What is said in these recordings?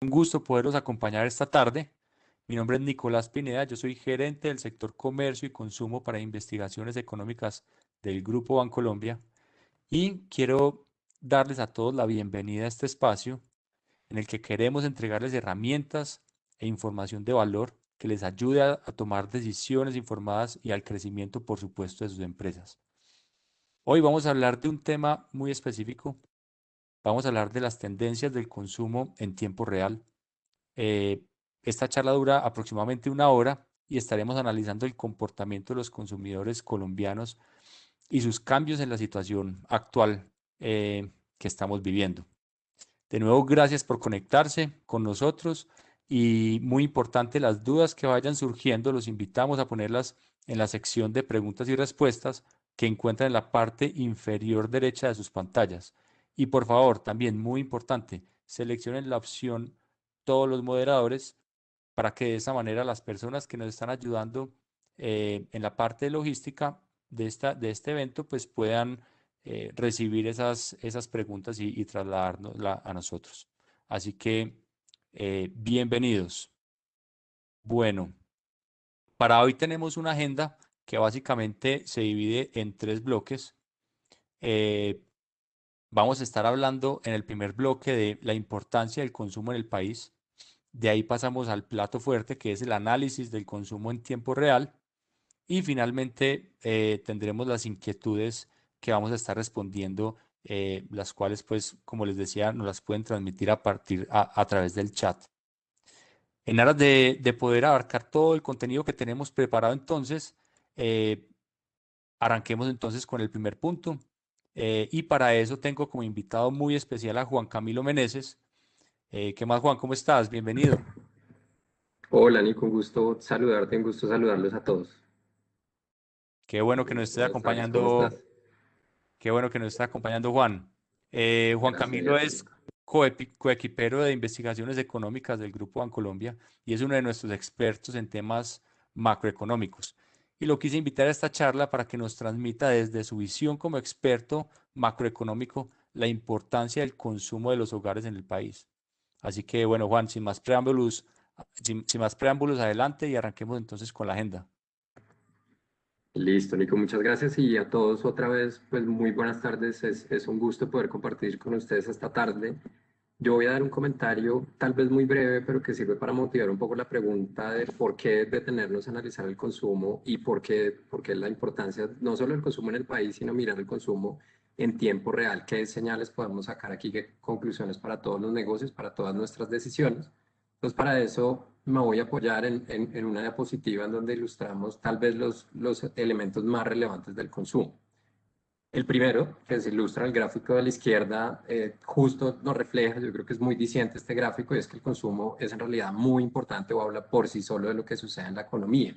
Un gusto poderlos acompañar esta tarde. Mi nombre es Nicolás Pineda, yo soy gerente del sector comercio y consumo para investigaciones económicas del Grupo Bancolombia y quiero darles a todos la bienvenida a este espacio en el que queremos entregarles herramientas e información de valor que les ayude a tomar decisiones informadas y al crecimiento, por supuesto, de sus empresas. Hoy vamos a hablar de un tema muy específico. Vamos a hablar de las tendencias del consumo en tiempo real. Eh, Esta charla dura aproximadamente una hora y estaremos analizando el comportamiento de los consumidores colombianos y sus cambios en la situación actual que estamos viviendo. De nuevo, gracias por conectarse con nosotros y muy importante, las dudas que vayan surgiendo, los invitamos a ponerlas en la sección de preguntas y respuestas que encuentran en la parte inferior derecha de sus pantallas. Y por favor, también muy importante, seleccionen la opción todos los moderadores para que de esa manera las personas que nos están ayudando en la parte de logística de este evento pues puedan recibir esas preguntas y trasladarnos a nosotros. Así que bienvenidos. Bueno, para hoy tenemos una agenda que básicamente se divide en tres bloques. Eh, Vamos a estar hablando en el primer bloque de la importancia del consumo en el país. De ahí pasamos al plato fuerte, que es el análisis del consumo en tiempo real. Y finalmente tendremos las inquietudes que vamos a estar respondiendo, las cuales, pues, como les decía, nos las pueden transmitir a través del chat. En aras de poder abarcar todo el contenido que tenemos preparado entonces, eh, arranquemos entonces con el primer punto. Y para eso tengo como invitado muy especial a Juan Camilo Meneses. ¿Qué más, Juan? ¿Cómo estás? Bienvenido. Hola, Nico, un gusto saludarte, un gusto saludarlos a todos. Qué bueno que nos estés Buenas tardes, ¿cómo estás? acompañando. Qué bueno que nos está acompañando Juan. Juan Gracias, y Camilo a ti. es coequipero de investigaciones económicas del Grupo Bancolombia y es uno de nuestros expertos en temas macroeconómicos. Y lo quise invitar a esta charla para que nos transmita desde su visión como experto macroeconómico la importancia del consumo de los hogares en el país. Así que bueno, Juan, sin más preámbulos, adelante y arranquemos entonces con la agenda. Listo, Nico, muchas gracias y a todos otra vez, pues muy buenas tardes. Es un gusto poder compartir con ustedes esta tarde. Yo voy a dar un comentario tal vez muy breve, pero que sirve para motivar un poco la pregunta de por qué detenernos a analizar el consumo y por qué la importancia no solo del consumo en el país, sino mirar el consumo en tiempo real. ¿Qué señales podemos sacar aquí? ¿Qué conclusiones para todos los negocios, para todas nuestras decisiones? Entonces, para eso me voy a apoyar en una diapositiva en donde ilustramos tal vez los elementos más relevantes del consumo. El primero, que se ilustra en el gráfico de la izquierda, justo nos refleja, yo creo que es muy diciente este gráfico, y es que el consumo es en realidad muy importante o habla por sí solo de lo que sucede en la economía.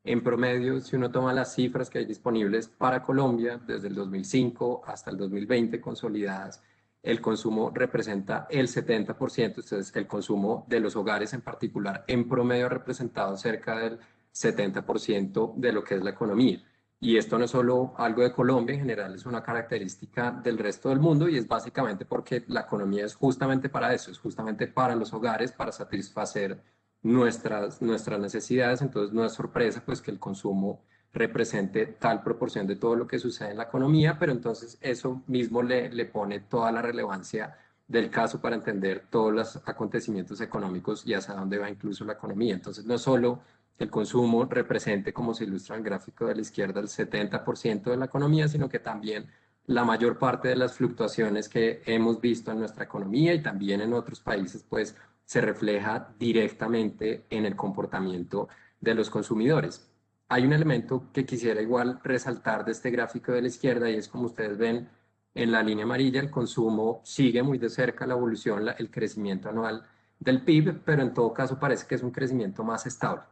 En promedio, si uno toma las cifras que hay disponibles para Colombia desde el 2005 hasta el 2020 consolidadas, el consumo representa el 70%, entonces el consumo de los hogares en particular en promedio ha representado cerca del 70% de lo que es la economía. Y esto no es solo algo de Colombia, en general es una característica del resto del mundo y es básicamente porque la economía es justamente para eso, es justamente para los hogares, para satisfacer nuestras necesidades. Entonces no es sorpresa pues que el consumo represente tal proporción de todo lo que sucede en la economía, pero entonces eso mismo le pone toda la relevancia del caso para entender todos los acontecimientos económicos y hacia dónde va incluso la economía. Entonces no solo el consumo represente, como se ilustra en el gráfico de la izquierda, el 70% de la economía, sino que también la mayor parte de las fluctuaciones que hemos visto en nuestra economía y también en otros países, pues se refleja directamente en el comportamiento de los consumidores. Hay un elemento que quisiera igual resaltar de este gráfico de la izquierda y es como ustedes ven en la línea amarilla, el consumo sigue muy de cerca la evolución, el crecimiento anual del PIB, pero en todo caso parece que es un crecimiento más estable.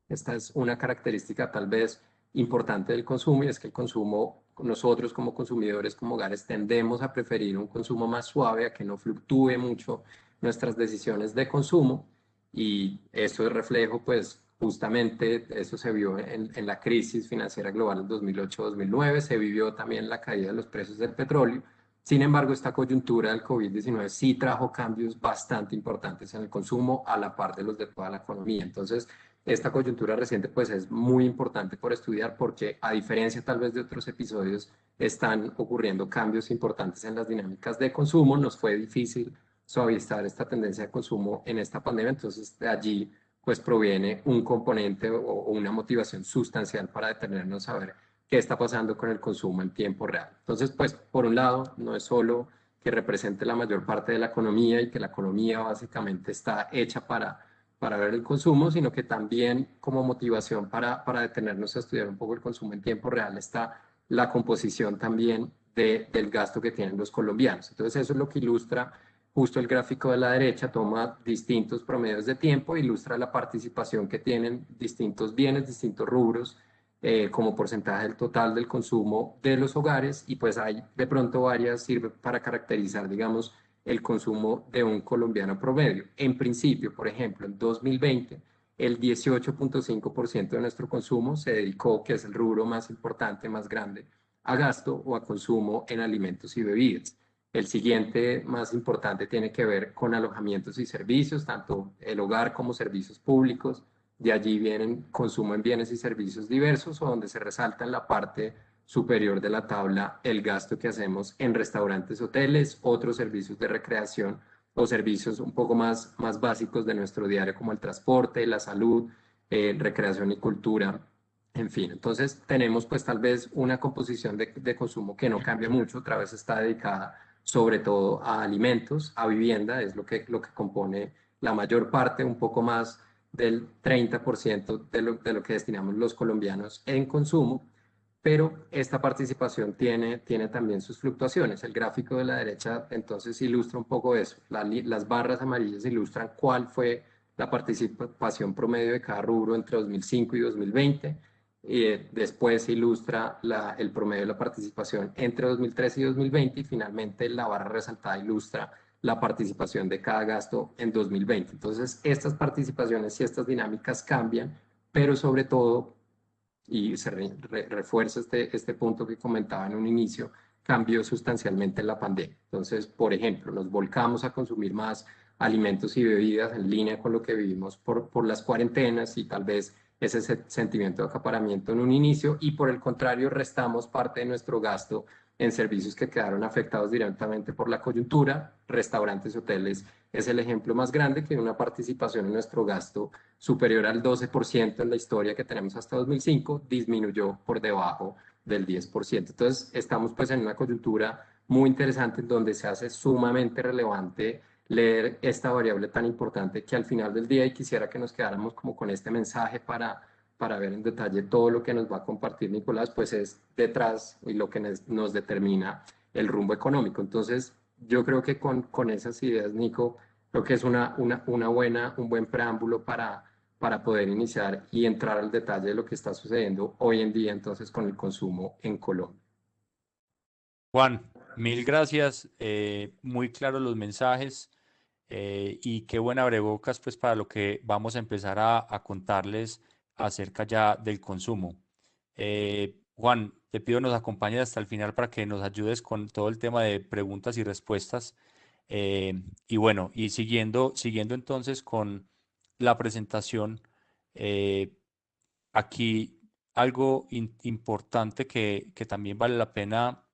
Esta es una característica tal vez importante del consumo y es que el consumo, nosotros como consumidores, como hogares, tendemos a preferir un consumo más suave, a que no fluctúe mucho nuestras decisiones de consumo y eso es reflejo, pues justamente eso se vio en la crisis financiera global en 2008-2009, se vivió también la caída de los precios del petróleo Sin embargo, esta coyuntura del COVID-19 sí trajo cambios bastante importantes en el consumo a la par de los de toda la economía. Entonces, esta coyuntura reciente pues es muy importante por estudiar porque a diferencia tal vez de otros episodios, están ocurriendo cambios importantes en las dinámicas de consumo. Nos fue difícil suavizar esta tendencia de consumo en esta pandemia, entonces de allí pues proviene un componente o una motivación sustancial para detenernos a ver qué está pasando con el consumo en tiempo real. Entonces, pues, por un lado, no es solo que represente la mayor parte de la economía y que la economía básicamente está hecha para ver el consumo, sino que también como motivación para detenernos a estudiar un poco el consumo en tiempo real está la composición también del gasto que tienen los colombianos. Entonces, eso es lo que ilustra justo el gráfico de la derecha, toma distintos promedios de tiempo, ilustra la participación que tienen distintos bienes, distintos rubros como porcentaje del total del consumo de los hogares y pues hay de pronto varias, sirve para caracterizar, digamos, el consumo de un colombiano promedio. En principio, por ejemplo, en 2020, el 18.5% de nuestro consumo se dedicó, que es el rubro más importante, más grande, a gasto o a consumo en alimentos y bebidas. El siguiente más importante tiene que ver con alojamientos y servicios, tanto el hogar como servicios públicos. De allí vienen consumo en bienes y servicios diversos, o donde se resalta en la parte superior de la tabla el gasto que hacemos en restaurantes, hoteles, otros servicios de recreación o servicios un poco más básicos de nuestro diario, como el transporte, la salud, recreación y cultura. En fin, entonces tenemos pues tal vez una composición de consumo que no cambia mucho, otra vez está dedicada sobre todo a alimentos, a vivienda, es lo que compone la mayor parte, un poco más del 30% de lo que destinamos los colombianos en consumo, pero esta participación tiene también sus fluctuaciones. El gráfico de la derecha entonces ilustra un poco eso. Las barras amarillas ilustran cuál fue la participación promedio de cada rubro entre 2005 y 2020. Y después ilustra el promedio de la participación entre 2013 y 2020 y finalmente la barra resaltada ilustra la participación de cada gasto en 2020. Entonces, estas participaciones y estas dinámicas cambian, pero sobre todo, y se refuerza este punto que comentaba en un inicio, cambió sustancialmente en la pandemia. Entonces, por ejemplo, nos volcamos a consumir más alimentos y bebidas en línea con lo que vivimos por las cuarentenas y tal vez ese sentimiento de acaparamiento en un inicio, y por el contrario restamos parte de nuestro gasto en servicios que quedaron afectados directamente por la coyuntura. Restaurantes, hoteles es el ejemplo más grande, que una participación en nuestro gasto superior al 12% en la historia que tenemos hasta 2005, disminuyó por debajo del 10%. Entonces, estamos pues en una coyuntura muy interesante en donde se hace sumamente relevante leer esta variable tan importante que al final del día, y quisiera que nos quedáramos como con este mensaje para ver en detalle todo lo que nos va a compartir Nicolás, pues es detrás y lo que nos determina el rumbo económico. Entonces, yo creo que con esas ideas, Nico, creo que es un buen preámbulo para poder iniciar y entrar al detalle de lo que está sucediendo hoy en día entonces con el consumo en Colombia. Juan, mil gracias. Muy claros los mensajes y qué buena abrebocas pues para lo que vamos a empezar a contarles acerca ya del consumo. Juan, te pido nos acompañes hasta el final para que nos ayudes con todo el tema de preguntas y respuestas. Y bueno, y siguiendo entonces con la presentación, eh, aquí algo importante que también vale la pena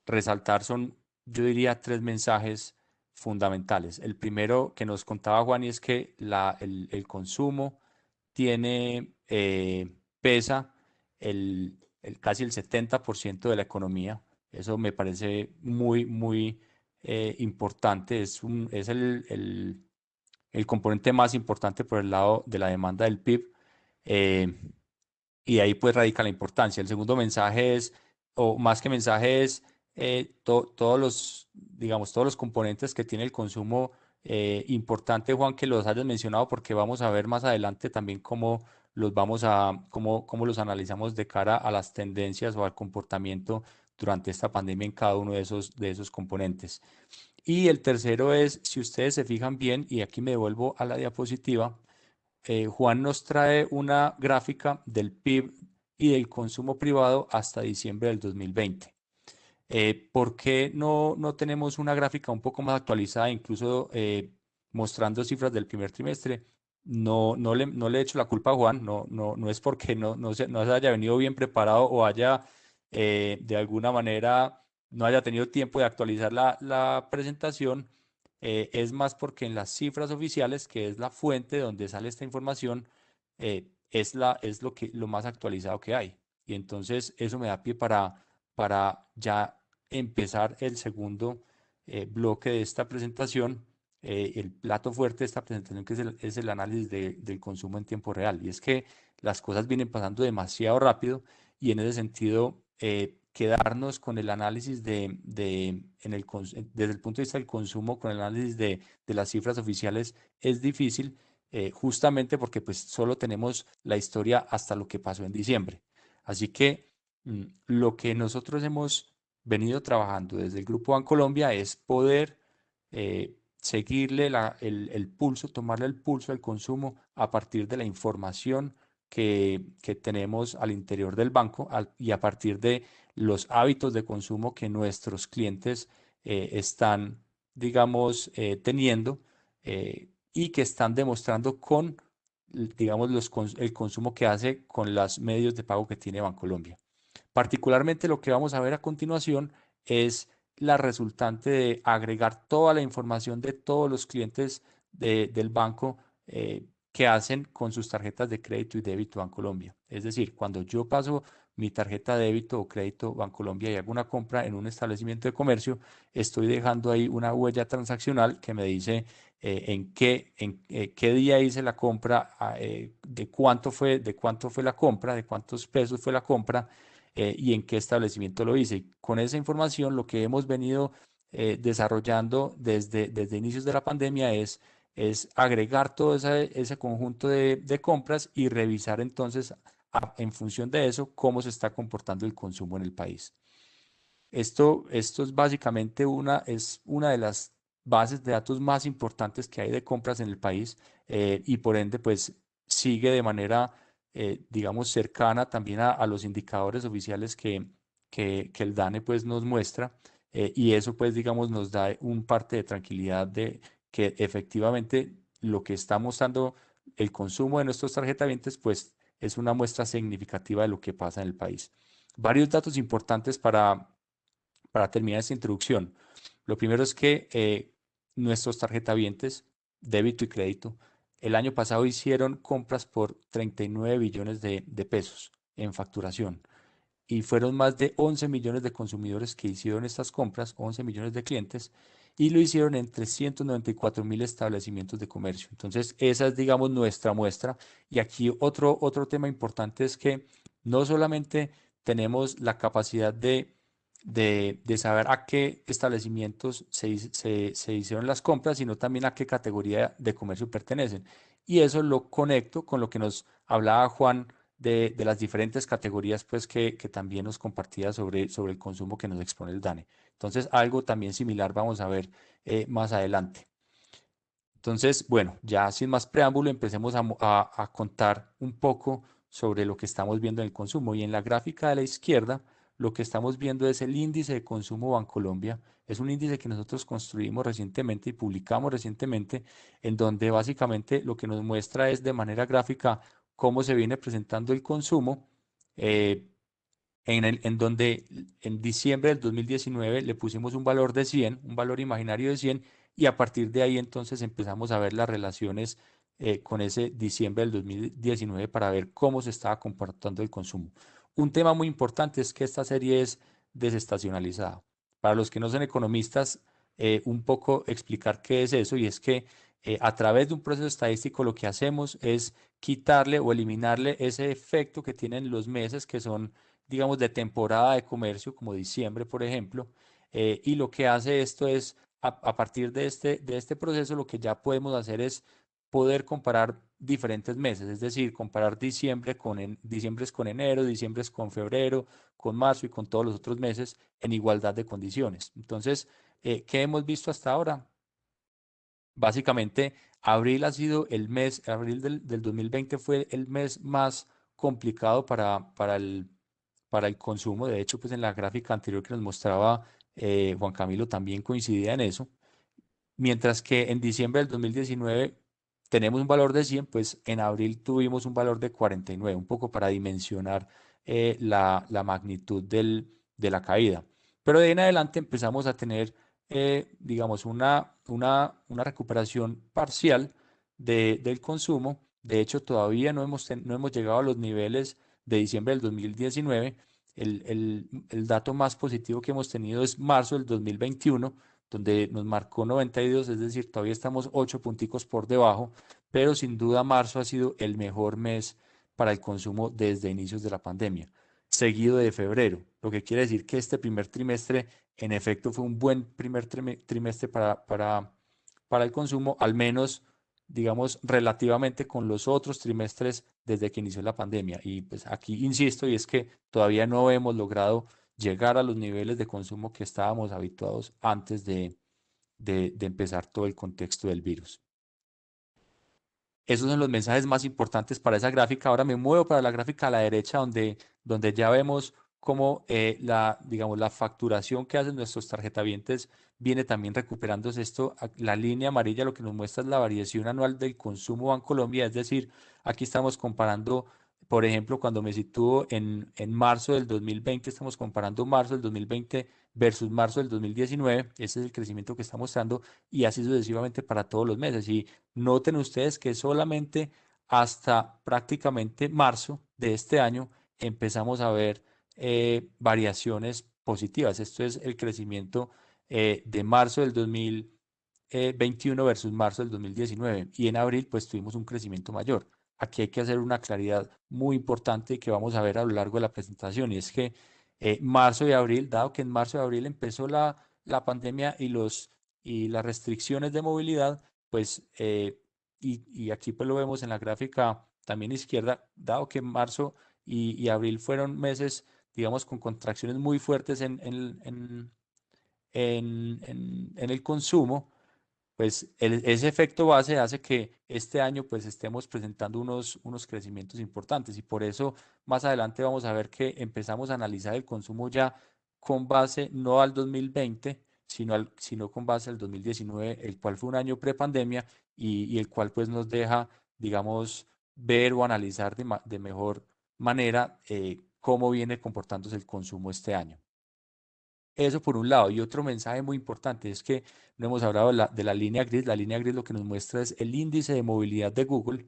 resaltar son, yo diría, tres mensajes fundamentales. El primero que nos contaba Juan y es que el consumo pesa casi el 70% de la economía. Eso me parece muy, muy importante. Es el componente más importante por el lado de la demanda del PIB. eh, y ahí pues radica la importancia. El segundo mensaje es, o más que mensaje es, todos digamos, todos los componentes que tiene el consumo. Importante, Juan, que los hayas mencionado porque vamos a ver más adelante también cómo los analizamos de cara a las tendencias o al comportamiento durante esta pandemia en cada uno de esos componentes. Y el tercero es, si ustedes se fijan bien, y aquí me devuelvo a la diapositiva, Juan nos trae una gráfica del PIB y del consumo privado hasta diciembre del 2020. ¿Por qué no tenemos una gráfica un poco más actualizada, incluso mostrando cifras del primer trimestre? No le echo la culpa a Juan, no es porque no se haya venido bien preparado o haya de alguna manera no haya tenido tiempo de actualizar la presentación, es más porque en las cifras oficiales, que es la fuente donde sale esta información, es lo más actualizado que hay. Y entonces eso me da pie para ya empezar el segundo bloque de esta presentación, el plato fuerte de esta presentación, que es el análisis del consumo en tiempo real. Y es que las cosas vienen pasando demasiado rápido y en ese sentido, quedarnos con el análisis desde el punto de vista del consumo, con el análisis de las cifras oficiales es difícil, justamente porque pues solo tenemos la historia hasta lo que pasó en diciembre. Así que lo que nosotros hemos venido trabajando desde el Grupo Bancolombia es poder seguirle el pulso, tomarle el pulso al consumo a partir de la información que tenemos al interior del banco y a partir de los hábitos de consumo que nuestros clientes están, digamos, teniendo, y que están demostrando con, digamos, el consumo que hace con los medios de pago que tiene Bancolombia. Particularmente lo que vamos a ver a continuación es la resultante de agregar toda la información de todos los clientes del banco, que hacen con sus tarjetas de crédito y débito Bancolombia. Es decir, cuando yo paso mi tarjeta de débito o crédito Bancolombia y hago una compra en un establecimiento de comercio, estoy dejando ahí una huella transaccional que me dice en qué día hice la compra, de cuánto fue la compra, de cuántos pesos fue la compra, y en qué establecimiento lo hice. Con esa información, lo que hemos venido desarrollando desde inicios de la pandemia es agregar todo ese conjunto de compras y revisar entonces, en función de eso, cómo se está comportando el consumo en el país. Esto es una de las bases de datos más importantes que hay de compras en el país, y por ende, pues sigue de manera, digamos, cercana también a los indicadores oficiales que el DANE pues nos muestra, y eso pues, digamos, nos da un parte de tranquilidad de que efectivamente lo que está mostrando el consumo de nuestros tarjetavientes pues es una muestra significativa de lo que pasa en el país. Varios datos importantes para terminar esta introducción. Lo primero es que nuestros tarjetavientes, débito y crédito, el año pasado hicieron compras por 39 billones de pesos en facturación, y fueron más de 11 millones de consumidores que hicieron estas compras, 11 millones de clientes, y lo hicieron en 394.000 establecimientos de comercio. Entonces, esa es, digamos, nuestra muestra. Y aquí otro tema importante es que no solamente tenemos la capacidad de saber a qué establecimientos se hicieron las compras, sino también a qué categoría de comercio pertenecen. Y eso lo conecto con lo que nos hablaba Juan de las diferentes categorías pues que también nos compartía sobre el consumo que nos expone el DANE. Entonces, algo también similar vamos a ver más adelante. Entonces, bueno, ya sin más preámbulo, empecemos a contar un poco sobre lo que estamos viendo en el consumo. Y en la gráfica de la izquierda, lo que estamos viendo es el índice de consumo Bancolombia. Es un índice que nosotros construimos recientemente y publicamos recientemente, en donde básicamente lo que nos muestra es de manera gráfica cómo se viene presentando el consumo, eh, en donde en diciembre del 2019 le pusimos un valor de 100, un valor imaginario de 100, y a partir de ahí entonces empezamos a ver las relaciones con ese diciembre del 2019 para ver cómo se estaba comportando el consumo. Un tema muy importante es que esta serie es desestacionalizada. Para los que no son economistas, un poco explicar qué es eso, y es que a través de un proceso estadístico lo que hacemos es quitarle o eliminarle ese efecto que tienen los meses que son, digamos, de temporada de comercio, como diciembre, por ejemplo, y lo que hace esto es, a partir de este proceso, lo que ya podemos hacer es poder comparar diferentes meses, es decir, comparar diciembre con enero, diciembre con febrero, con marzo y con todos los otros meses en igualdad de condiciones. Entonces, ¿qué hemos visto hasta ahora? Básicamente, abril del 2020 fue el mes más complicado para el consumo. De hecho, pues en la gráfica anterior que nos mostraba Juan Camilo también coincidía en eso. Mientras que en diciembre del 2019 tenemos un valor de 100, pues en abril tuvimos un valor de 49, un poco para dimensionar la magnitud de la caída. Pero de ahí en adelante empezamos a tener, digamos, una recuperación parcial del consumo. De hecho, todavía no hemos llegado a los niveles de diciembre del 2019. El dato más positivo que hemos tenido es marzo del 2021, donde nos marcó 92, es decir, todavía estamos 8 punticos por debajo, pero sin duda marzo ha sido el mejor mes para el consumo desde inicios de la pandemia, seguido de febrero, lo que quiere decir que este primer trimestre en efecto fue un buen primer trimestre para el consumo, al menos digamos relativamente con los otros trimestres desde que inició la pandemia. Y pues aquí insisto, y es que todavía no hemos logrado llegar a los niveles de consumo que estábamos habituados antes de empezar todo el contexto del virus. Esos son los mensajes más importantes para esa gráfica. Ahora me muevo para la gráfica a la derecha donde ya vemos cómo digamos, la facturación que hacen nuestros tarjetavientes viene también recuperándose esto. La línea amarilla lo que nos muestra es la variación anual del consumo Bancolombia, es decir, aquí estamos comparando, por ejemplo, cuando me sitúo en marzo del 2020, estamos comparando marzo del 2020 versus marzo del 2019, ese es el crecimiento que está mostrando y así sucesivamente para todos los meses. Y noten ustedes que solamente hasta prácticamente marzo de este año empezamos a ver variaciones positivas. Esto es el crecimiento de marzo del 2021 versus marzo del 2019. Y en abril pues tuvimos un crecimiento mayor. Aquí hay que hacer una claridad muy importante que vamos a ver a lo largo de la presentación y es que marzo y abril, dado que en marzo y abril empezó la pandemia y las restricciones de movilidad, pues, y aquí pues lo vemos en la gráfica también izquierda, dado que marzo y abril fueron meses, digamos, con contracciones muy fuertes en el consumo, pues ese efecto base hace que este año pues estemos presentando unos crecimientos importantes y por eso más adelante vamos a ver que empezamos a analizar el consumo ya con base no al 2020, sino con base al 2019, el cual fue un año prepandemia y el cual pues nos deja, digamos, ver o analizar de mejor manera cómo viene comportándose el consumo este año. Eso por un lado. Y otro mensaje muy importante es que no hemos hablado de la línea gris. La línea gris lo que nos muestra es el índice de movilidad de Google.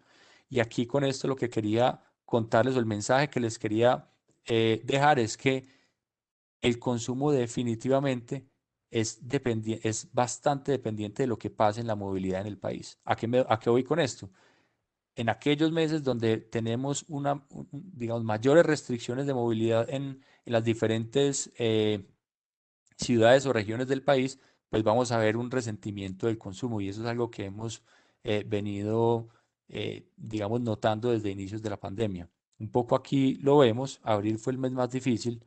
Y aquí con esto lo que quería contarles o el mensaje que les quería dejar es que el consumo definitivamente es bastante dependiente de lo que pase en la movilidad en el país. ¿A qué voy con esto? En aquellos meses donde tenemos digamos, mayores restricciones de movilidad en las diferentes ciudades o regiones del país, pues vamos a ver un resentimiento del consumo y eso es algo que hemos venido, digamos, notando desde inicios de la pandemia. Un poco aquí lo vemos, abril fue el mes más difícil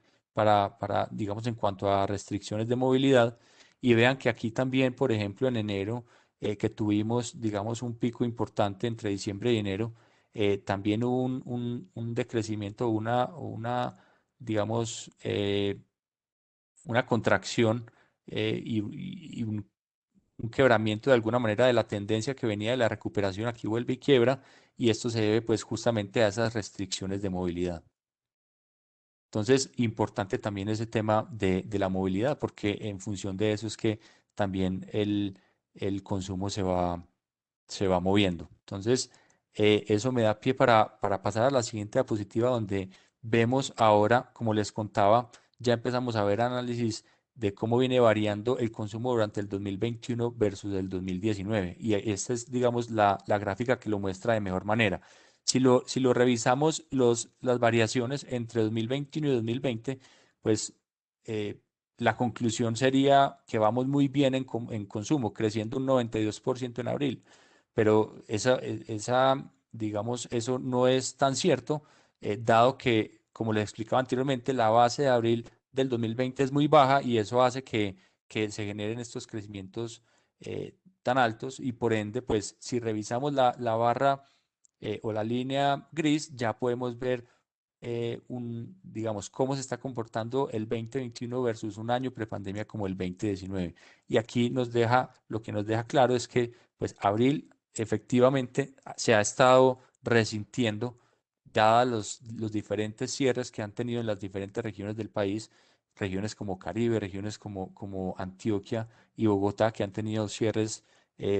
digamos, en cuanto a restricciones de movilidad y vean que aquí también, por ejemplo, en enero, que tuvimos, digamos, un pico importante entre diciembre y enero, también hubo un decrecimiento, digamos, una contracción y un quebramiento de alguna manera de la tendencia que venía de la recuperación, aquí vuelve y quiebra, y esto se debe pues justamente a esas restricciones de movilidad. Entonces, importante también ese tema de la movilidad, porque en función de eso es que también el consumo se va moviendo. Entonces, eso me da pie para pasar a la siguiente diapositiva, donde vemos ahora, como les contaba, ya empezamos a ver análisis de cómo viene variando el consumo durante el 2021 versus el 2019. Y esta es, digamos, la gráfica que lo muestra de mejor manera. Si lo revisamos, las variaciones entre 2021 y 2020, pues la conclusión sería que vamos muy bien en consumo, creciendo un 92% en abril. Pero digamos, eso no es tan cierto, dado que, como les explicaba anteriormente, la base de abril del 2020 es muy baja y eso hace que se generen estos crecimientos tan altos y por ende, pues si revisamos la barra o la línea gris, ya podemos ver digamos, cómo se está comportando el 2021 versus un año prepandemia como el 2019. Y aquí lo que nos deja claro es que pues abril efectivamente se ha estado resintiendo, dadas los diferentes cierres que han tenido en las diferentes regiones del país, regiones como Caribe, regiones como Antioquia y Bogotá, que han tenido cierres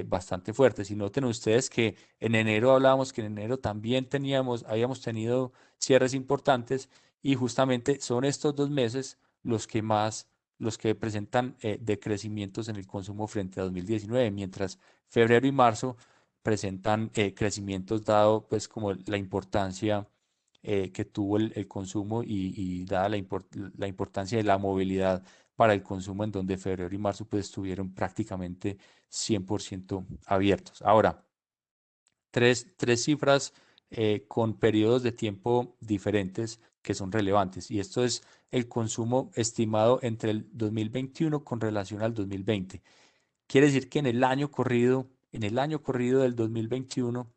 bastante fuertes. Y noten ustedes que en enero hablábamos que en enero también habíamos tenido cierres importantes y justamente son estos 2 meses los que presentan decrecimientos en el consumo frente a 2019, mientras febrero y marzo presentan crecimientos dado pues como la importancia que tuvo el consumo y dada la importancia de la movilidad para el consumo en donde febrero y marzo pues estuvieron prácticamente 100% abiertos. Ahora, tres cifras con periodos de tiempo diferentes que son relevantes. Y esto es el consumo estimado entre el 2021 con relación al 2020. Quiere decir que en el año corrido del 2021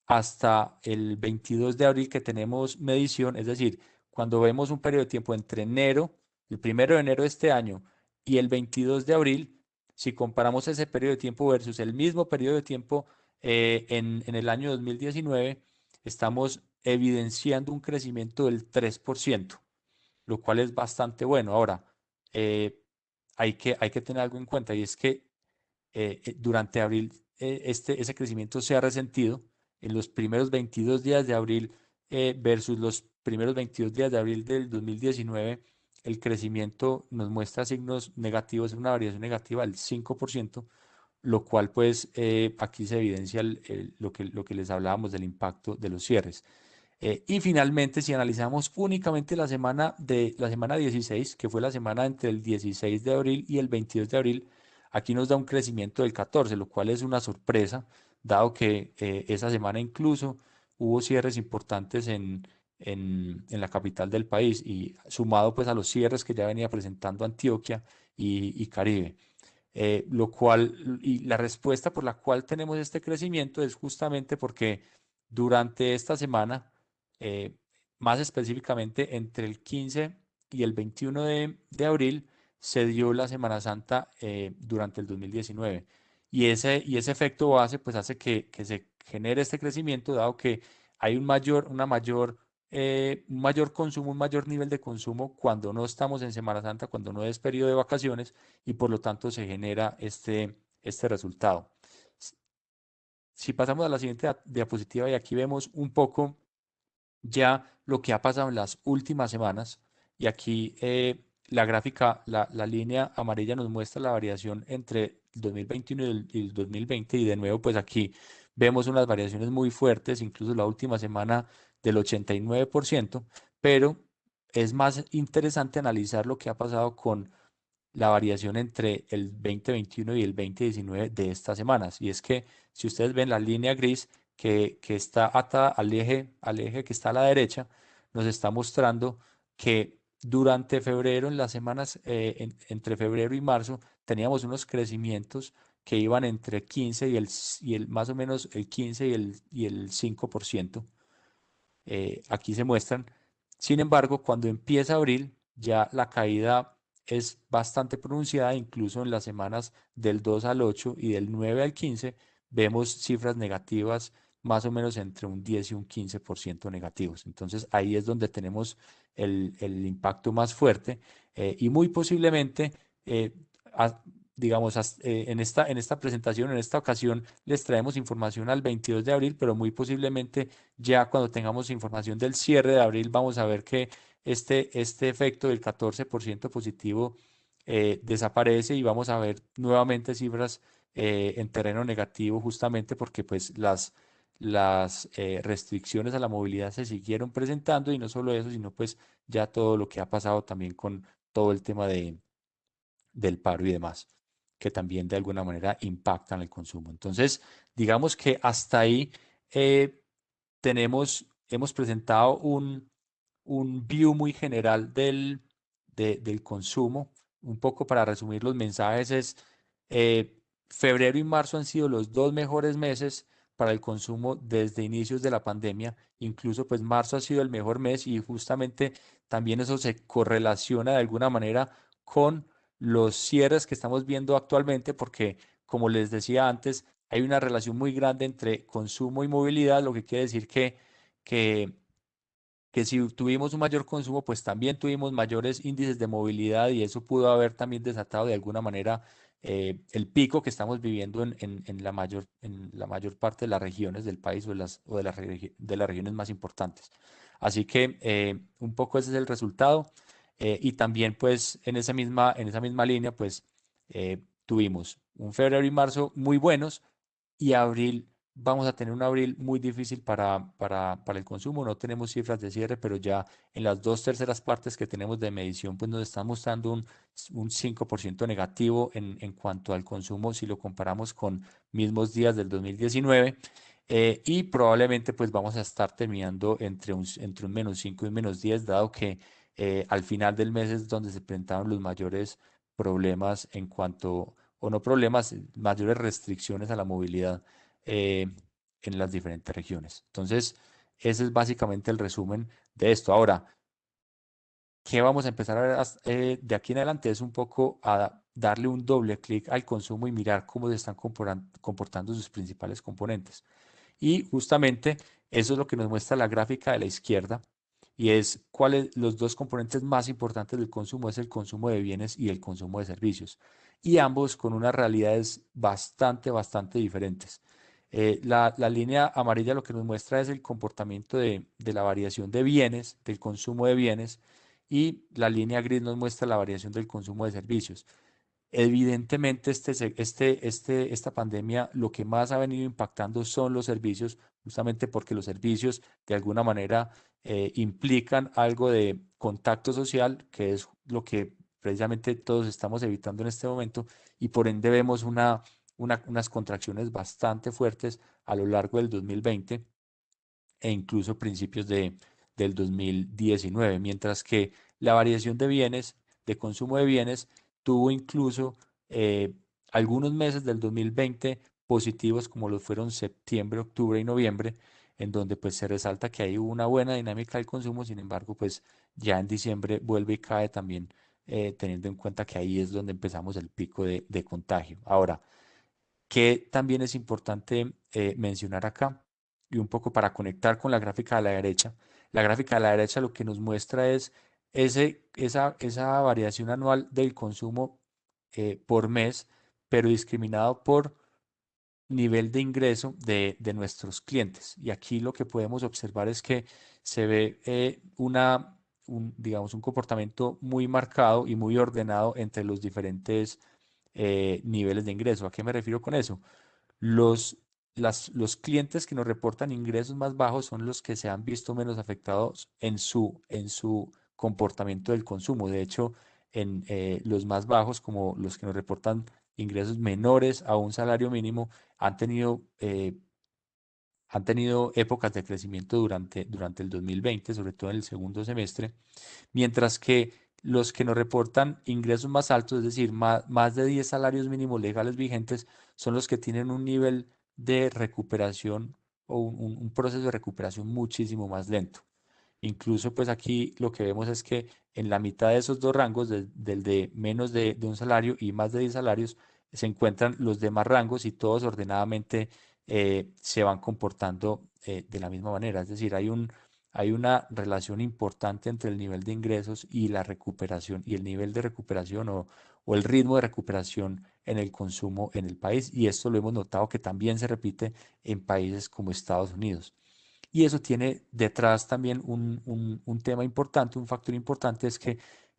hasta el 22 de abril que tenemos medición, es decir, cuando vemos un periodo de tiempo entre enero, el 1 de enero de este año y el 22 de abril, si comparamos ese periodo de tiempo versus el mismo periodo de tiempo en el año 2019, estamos evidenciando un crecimiento del 3%, lo cual es bastante bueno. Ahora, eh, hay que tener algo en cuenta y es que durante abril ese crecimiento se ha resentido en los primeros 22 días de abril versus los primeros 22 días de abril del 2019. El crecimiento nos muestra signos negativos, una variación negativa del 5%, lo cual pues aquí se evidencia lo que les hablábamos del impacto de los cierres. Y finalmente, si analizamos únicamente la semana 16, que fue la semana entre el 16 de abril y el 22 de abril, aquí nos da un crecimiento del 14, lo cual es una sorpresa, dado que esa semana incluso hubo cierres importantes en la capital del país y sumado pues a los cierres que ya venía presentando Antioquia y Caribe. Y la respuesta por la cual tenemos este crecimiento es justamente porque durante esta semana, eh, más específicamente entre el 15 y el 21 de abril, se dio la Semana Santa durante el 2019. Y ese efecto base pues hace que se genere este crecimiento, dado que hay un mayor consumo, un mayor nivel de consumo cuando no estamos en Semana Santa, cuando no es periodo de vacaciones y por lo tanto se genera este resultado. Si pasamos a la siguiente diapositiva y aquí vemos un poco ya lo que ha pasado en las últimas semanas y aquí la gráfica, la línea amarilla nos muestra la variación entre el 2021 y el 2020 y de nuevo pues aquí vemos unas variaciones muy fuertes, incluso la última semana del 89%, pero es más interesante analizar lo que ha pasado con la variación entre el 2021 y el 2019 de estas semanas. Y es que si ustedes ven la línea gris que está atada al eje que está a la derecha, nos está mostrando que durante febrero, en las semanas entre febrero y marzo, teníamos unos crecimientos que iban entre 15 y el más o menos el 15 y el 5%. Aquí se muestran. Sin embargo, cuando empieza abril, ya la caída es bastante pronunciada, incluso en las semanas del 2 al 8 y del 9 al 15, vemos cifras negativas más o menos entre un 10 y un 15% negativos. Entonces ahí es donde tenemos el impacto más fuerte y muy posiblemente, eh, a- digamos, en esta presentación, en esta ocasión, les traemos información al 22 de abril, pero muy posiblemente ya cuando tengamos información del cierre de abril, vamos a ver que este efecto del 14% positivo desaparece y vamos a ver nuevamente cifras en terreno negativo justamente porque pues las restricciones a la movilidad se siguieron presentando y no solo eso, sino pues ya todo lo que ha pasado también con todo el tema del paro y demás, que también de alguna manera impactan el consumo. Entonces, digamos que hasta ahí eh, hemos presentado un view muy general del consumo. Un poco para resumir los mensajes es, febrero y marzo han sido los dos mejores meses para el consumo desde inicios de la pandemia. Incluso pues marzo ha sido el mejor mes y justamente también eso se correlaciona de alguna manera con los cierres que estamos viendo actualmente porque como les decía antes, hay una relación muy grande entre consumo y movilidad, lo que quiere decir que que si tuvimos un mayor consumo, pues también tuvimos mayores índices de movilidad y eso pudo haber también desatado de alguna manera el pico que estamos viviendo en la mayor parte de las regiones del país de las regiones más importantes. Así que un poco ese es el resultado y también pues en esa misma línea pues tuvimos un febrero y marzo muy buenos y abril vamos a tener un abril muy difícil para el consumo. No tenemos cifras de cierre, pero ya en las dos terceras partes que tenemos de medición, pues nos está mostrando un 5% negativo en cuanto al consumo si lo comparamos con mismos días del 2019. Y probablemente pues vamos a estar terminando entre un -5 y un -10, dado que al final del mes es donde se presentaron los mayores problemas en cuanto, o no problemas, mayores restricciones a la movilidad eh, en las diferentes regiones. Entonces, ese es básicamente el resumen de esto. Ahora, ¿qué vamos a empezar a ver de aquí en adelante? Es un poco a darle un doble clic al consumo y mirar cómo se están comportando sus principales componentes. Y justamente eso es lo que nos muestra la gráfica de la izquierda y es cuáles los dos componentes más importantes del consumo es el consumo de bienes y el consumo de servicios. Y ambos con unas realidades bastante diferentes. La línea amarilla lo que nos muestra es el comportamiento de la variación de bienes, del consumo de bienes, y la línea gris nos muestra la variación del consumo de servicios. Evidentemente, esta pandemia lo que más ha venido impactando son los servicios, justamente porque los servicios de alguna manera implican algo de contacto social, que es lo que precisamente todos estamos evitando en este momento, y por ende vemos unas contracciones bastante fuertes a lo largo del 2020 e incluso principios del 2019, mientras que la variación de bienes, de consumo de bienes, tuvo incluso eh, algunos meses del 2020 positivos como lo fueron septiembre, octubre y noviembre, en donde pues se resalta que hay una buena dinámica del consumo, sin embargo pues ya en diciembre vuelve y cae también teniendo en cuenta que ahí es donde empezamos el pico de contagio. Ahora, que también es importante mencionar acá, y un poco para conectar con la gráfica de la derecha. La gráfica de la derecha lo que nos muestra es esa variación anual del consumo por mes, pero discriminado por nivel de ingreso de nuestros clientes. Y aquí lo que podemos observar es que se ve digamos, un comportamiento muy marcado y muy ordenado entre los diferentes niveles de ingreso. ¿A qué me refiero con eso? Los, los clientes que nos reportan ingresos más bajos son los que se han visto menos afectados en su comportamiento del consumo. De hecho, en los más bajos, como los que nos reportan ingresos menores a un salario mínimo, han tenido, eh, han tenido épocas de crecimiento durante el 2020, sobre todo en el segundo semestre, mientras que los que nos reportan ingresos más altos, es decir, más de 10 salarios mínimos legales vigentes, son los que tienen un nivel de recuperación o un proceso de recuperación muchísimo más lento. Incluso pues aquí lo que vemos es que en la mitad de esos dos rangos, del de menos de un salario y más de 10 salarios, se encuentran los demás rangos y todos ordenadamente se van comportando de la misma manera. Es decir, hay una relación importante entre el nivel de ingresos y la recuperación y el nivel de recuperación o el ritmo de recuperación en el consumo en el país. Y esto lo hemos notado que también se repite en países como Estados Unidos. Y eso tiene detrás también un tema importante, un factor importante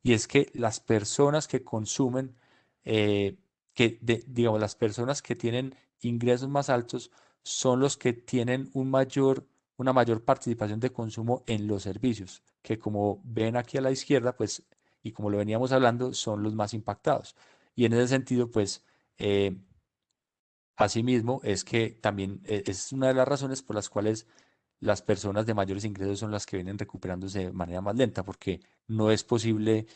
y es que las personas que consumen, digamos, las personas que tienen ingresos más altos son los que tienen una mayor participación de consumo en los servicios, que como ven aquí a la izquierda, pues, y como lo veníamos hablando, son los más impactados. Y en ese sentido, pues, asimismo, es que también es una de las razones por las cuales las personas de mayores ingresos son las que vienen recuperándose de manera más lenta, porque no es posible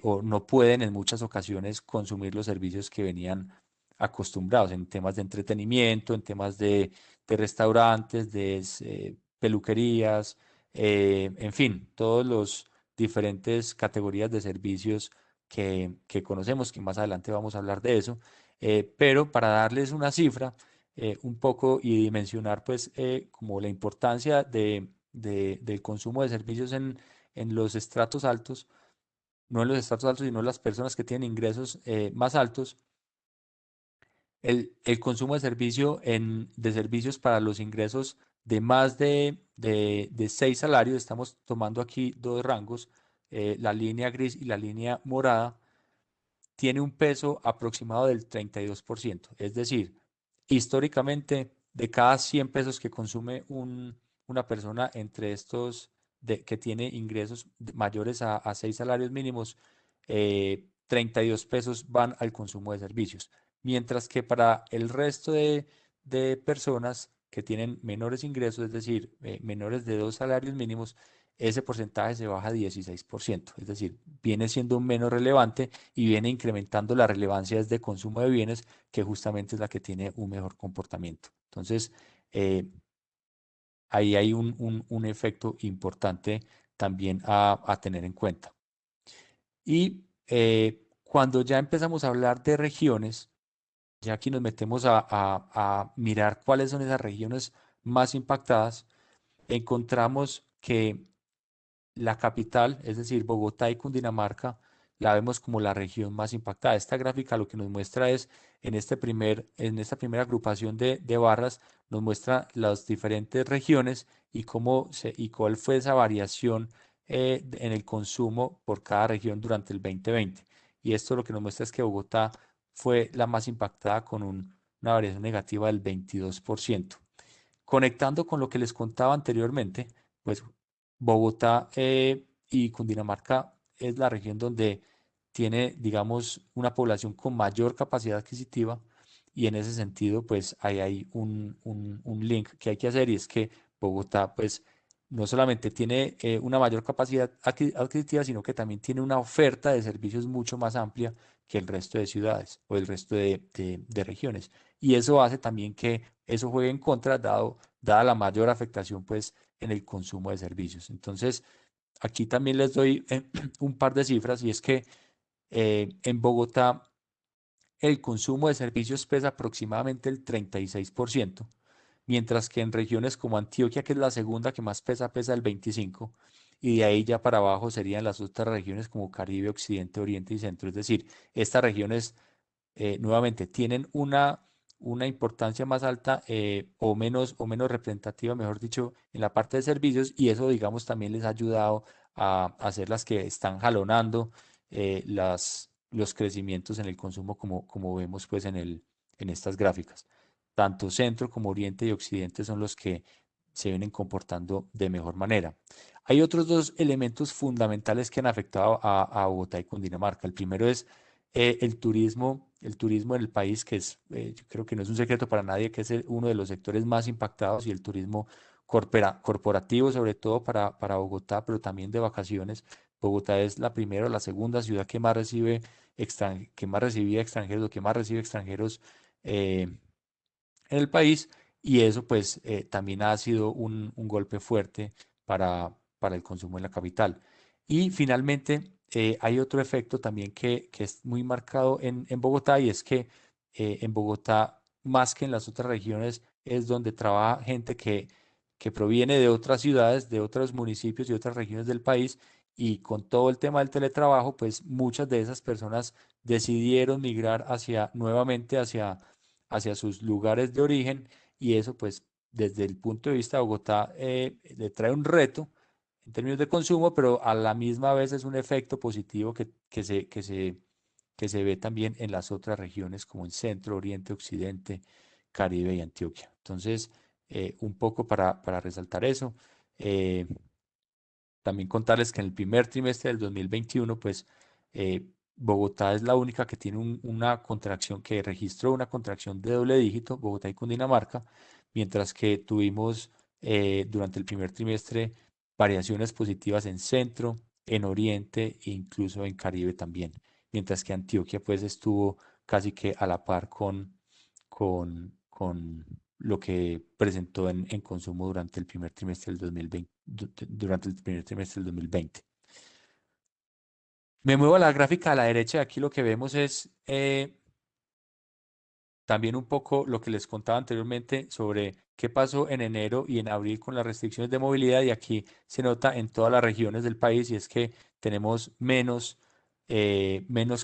o no pueden en muchas ocasiones consumir los servicios que venían acostumbrados en temas de entretenimiento, en temas de restaurantes, de peluquerías, en fin, todos los diferentes categorías de servicios que conocemos, que más adelante vamos a hablar de eso, pero para darles una cifra un poco y dimensionar pues como la importancia del consumo de servicios en los estratos altos, no en los estratos altos, sino las personas que tienen ingresos más altos, el consumo de servicios para los ingresos de más de 6 salarios, estamos tomando aquí dos rangos, la línea gris y la línea morada, tiene un peso aproximado del 32%. Es decir, históricamente, de cada 100 pesos que consume una persona entre estos que tiene ingresos mayores a 6 salarios mínimos, 32 pesos van al consumo de servicios. Mientras que para el resto de personas que tienen menores ingresos, es decir, menores de 2 salarios mínimos, ese porcentaje se baja a 16%. Es decir, viene siendo menos relevante y viene incrementando la relevancia de consumo de bienes, que justamente es la que tiene un mejor comportamiento. Entonces, ahí hay un efecto importante también a tener en cuenta. Y cuando ya empezamos a hablar de regiones, ya aquí nos metemos a mirar cuáles son esas regiones más impactadas, encontramos que la capital, es decir, Bogotá y Cundinamarca, la vemos como la región más impactada. Esta gráfica lo que nos muestra es, en esta primera agrupación de barras, nos muestra las diferentes regiones y y cuál fue esa variación en el consumo por cada región durante el 2020. Y esto lo que nos muestra es que Bogotá fue la más impactada con una variación negativa del 22%. Conectando con lo que les contaba anteriormente, pues Bogotá y Cundinamarca es la región donde tiene, digamos, una población con mayor capacidad adquisitiva, y en ese sentido, pues ahí hay un link que hay que hacer, y es que Bogotá, pues, no solamente tiene una mayor capacidad adquisitiva, sino que también tiene una oferta de servicios mucho más amplia que el resto de ciudades o el resto de regiones. Y eso hace también que eso juegue en contra, dada la mayor afectación, pues, en el consumo de servicios. Entonces, aquí también les doy un par de cifras, y es que en Bogotá el consumo de servicios pesa aproximadamente el 36%, mientras que en regiones como Antioquia, que es la segunda que más pesa el 25%, y de ahí ya para abajo serían las otras regiones como Caribe, Occidente, Oriente y Centro. Es decir, estas regiones nuevamente tienen una importancia más alta, o menos representativa, mejor dicho, en la parte de servicios, y eso, digamos, también les ha ayudado a ser las que están jalonando los crecimientos en el consumo, como vemos pues en estas gráficas. Tanto Centro como Oriente y Occidente son los que se vienen comportando de mejor manera. Hay otros dos elementos fundamentales que han afectado a Bogotá y Cundinamarca. El primero es el turismo en el país, que yo creo que no es un secreto para nadie, que es uno de los sectores más impactados, y el turismo corporativo, sobre todo para Bogotá, pero también de vacaciones. Bogotá es la primera o la segunda ciudad que más que más recibía extranjeros, o que más recibe extranjeros en el país, y eso pues también ha sido un golpe fuerte para el consumo en la capital. Y finalmente, hay otro efecto también que es muy marcado en Bogotá, y es que en Bogotá, más que en las otras regiones, es donde trabaja gente que proviene de otras ciudades, de otros municipios y otras regiones del país, y con todo el tema del teletrabajo, pues muchas de esas personas decidieron migrar nuevamente hacia sus lugares de origen, y eso pues desde el punto de vista de Bogotá le trae un reto en términos de consumo, pero a la misma vez es un efecto positivo que se ve también en las otras regiones como en Centro, Oriente, Occidente, Caribe y Antioquia. Entonces, un poco para resaltar eso. eh, También contarles que en el primer trimestre del 2021, pues Bogotá es la única que tiene una contracción, que registró una contracción de doble dígito, Bogotá y Cundinamarca, mientras que tuvimos durante el primer trimestre variaciones positivas en Centro, en Oriente e incluso en Caribe también, mientras que Antioquia pues estuvo casi que a la par con lo que presentó en consumo durante el primer trimestre del 2020, durante el primer trimestre del 2020. Me muevo a la gráfica a la derecha y aquí lo que vemos es también un poco lo que les contaba anteriormente sobre qué pasó en enero y en abril con las restricciones de movilidad, y aquí se nota en todas las regiones del país, y es que tenemos menos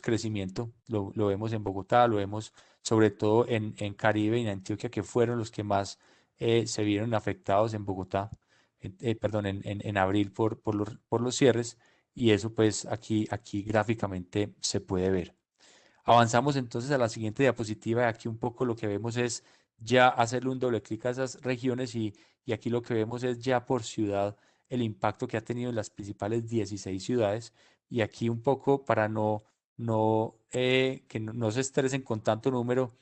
crecimiento. Lo vemos en Bogotá, lo vemos sobre todo en Caribe y en Antioquia, que fueron los que más se vieron afectados en Bogotá, perdón, en abril por los cierres, y eso pues aquí gráficamente se puede ver. Avanzamos entonces a la siguiente diapositiva, y aquí un poco lo que vemos es ya hacerle un doble clic a esas regiones, y aquí lo que vemos es ya por ciudad el impacto que ha tenido en las principales 16 ciudades, y aquí un poco para que no se estresen con tanto número,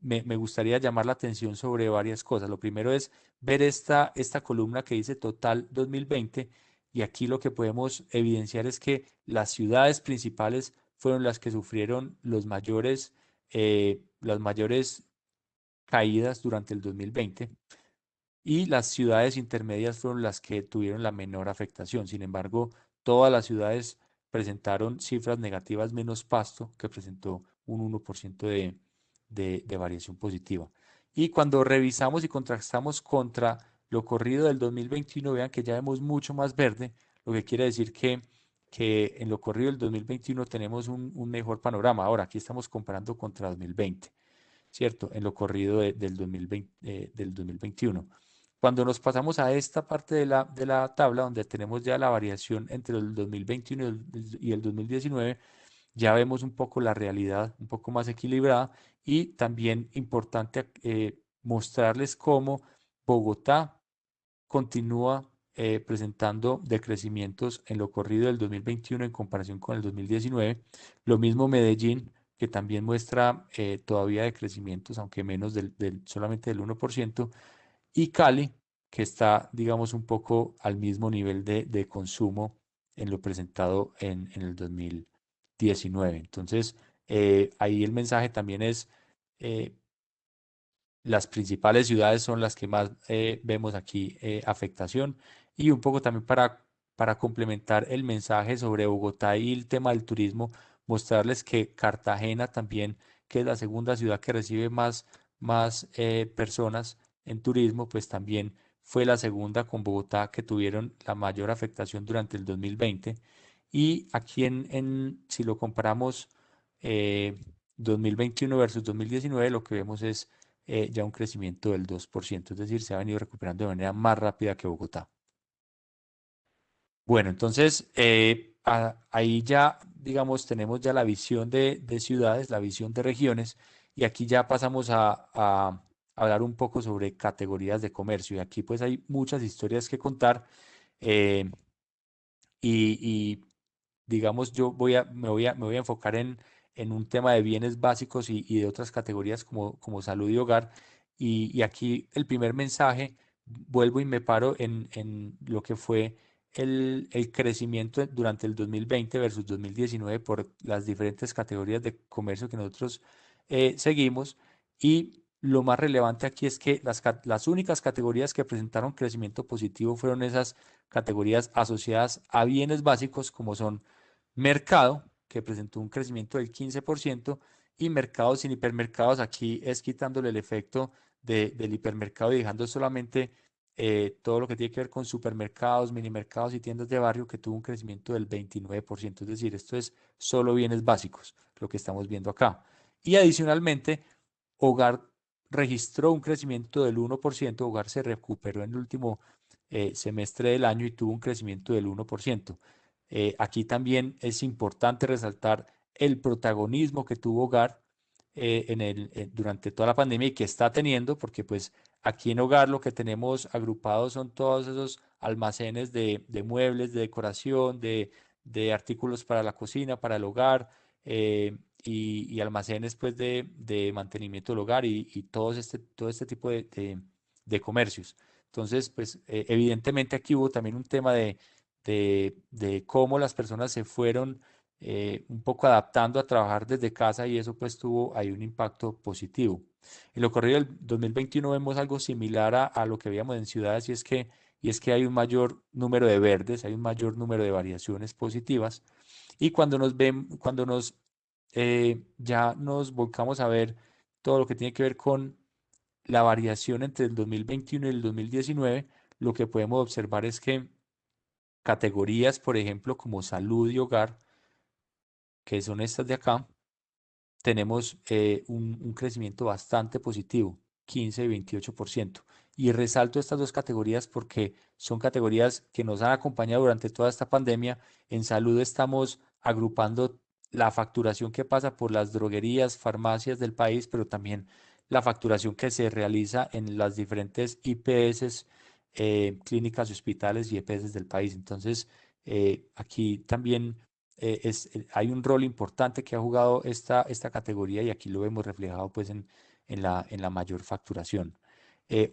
me gustaría llamar la atención sobre varias cosas. Lo primero es ver esta columna que dice total 2020, y aquí lo que podemos evidenciar es que las ciudades principales fueron las que sufrieron las mayores caídas durante el 2020, y las ciudades intermedias fueron las que tuvieron la menor afectación. Sin embargo, todas las ciudades presentaron cifras negativas menos Pasto, que presentó un 1% de variación positiva. Y cuando revisamos y contrastamos contra lo corrido del 2021, vean que ya vemos mucho más verde, lo que quiere decir que en lo corrido del 2021 tenemos un mejor panorama. Ahora, aquí estamos comparando contra 2020, ¿cierto? En lo corrido del 2020, del 2021. Cuando nos pasamos a esta parte de la tabla, donde tenemos ya la variación entre el 2021 y el 2019, ya vemos un poco la realidad un poco más equilibrada, y también importante mostrarles cómo Bogotá continúa presentando decrecimientos en lo corrido del 2021 en comparación con el 2019. Lo mismo Medellín, que también muestra todavía decrecimientos, aunque menos solamente del 1%, y Cali, que está, digamos, un poco al mismo nivel de consumo en lo presentado en el 2019. Entonces, ahí el mensaje también es, eh, las principales ciudades son las que más vemos aquí afectación, y un poco también para complementar el mensaje sobre Bogotá y el tema del turismo, mostrarles que Cartagena también, que es la segunda ciudad que recibe más personas en turismo, pues también fue la segunda con Bogotá que tuvieron la mayor afectación durante el 2020. Y aquí si lo comparamos 2021 versus 2019, lo que vemos es ya un crecimiento del 2%, es decir, se ha venido recuperando de manera más rápida que Bogotá. Bueno, entonces ahí ya, digamos, tenemos ya la visión de ciudades, la visión de regiones, y aquí ya pasamos a hablar un poco sobre categorías de comercio, y aquí pues hay muchas historias que contar, eh, y digamos, me voy a enfocar en un tema de bienes básicos y de otras categorías como salud y hogar. Y aquí el primer mensaje, vuelvo y me paro en lo que fue el crecimiento durante el 2020 versus 2019 por las diferentes categorías de comercio que nosotros seguimos. Y lo más relevante aquí es que las únicas categorías que presentaron crecimiento positivo fueron esas categorías asociadas a bienes básicos, como son mercado, que presentó un crecimiento del 15%, y mercados sin hipermercados, aquí es quitándole el efecto del hipermercado y dejando solamente todo lo que tiene que ver con supermercados, minimercados y tiendas de barrio, que tuvo un crecimiento del 29%. Es decir, esto es solo bienes básicos, lo que estamos viendo acá. Y adicionalmente, hogar registró un crecimiento del 1%. Hogar se recuperó en el último semestre del año y tuvo un crecimiento del 1%. Aquí también es importante resaltar el protagonismo que tuvo Hogar durante toda la pandemia, y que está teniendo, porque pues aquí en Hogar lo que tenemos agrupados son todos esos almacenes de muebles, de decoración, de artículos para la cocina, para el hogar, y almacenes pues de mantenimiento del hogar, y todo este tipo de comercios. Entonces, pues evidentemente aquí hubo también un tema de cómo las personas se fueron un poco adaptando a trabajar desde casa y eso pues tuvo ahí un impacto positivo. En lo corrido del 2021 vemos algo similar a lo que veíamos en ciudades y es que hay un mayor número de verdes, hay un mayor número de variaciones positivas y cuando nos ya nos volcamos a ver todo lo que tiene que ver con la variación entre el 2021 y el 2019, lo que podemos observar es que categorías, por ejemplo, como salud y hogar, que son estas de acá, tenemos un crecimiento bastante positivo, 15 y 28%. Y resalto estas dos categorías porque son categorías que nos han acompañado durante toda esta pandemia. En salud estamos agrupando la facturación que pasa por las droguerías, farmacias del país, pero también la facturación que se realiza en las diferentes IPS, clínicas y hospitales y EPS del país. Entonces, aquí también hay un rol importante que ha jugado esta categoría y aquí lo vemos reflejado pues en la mayor facturación.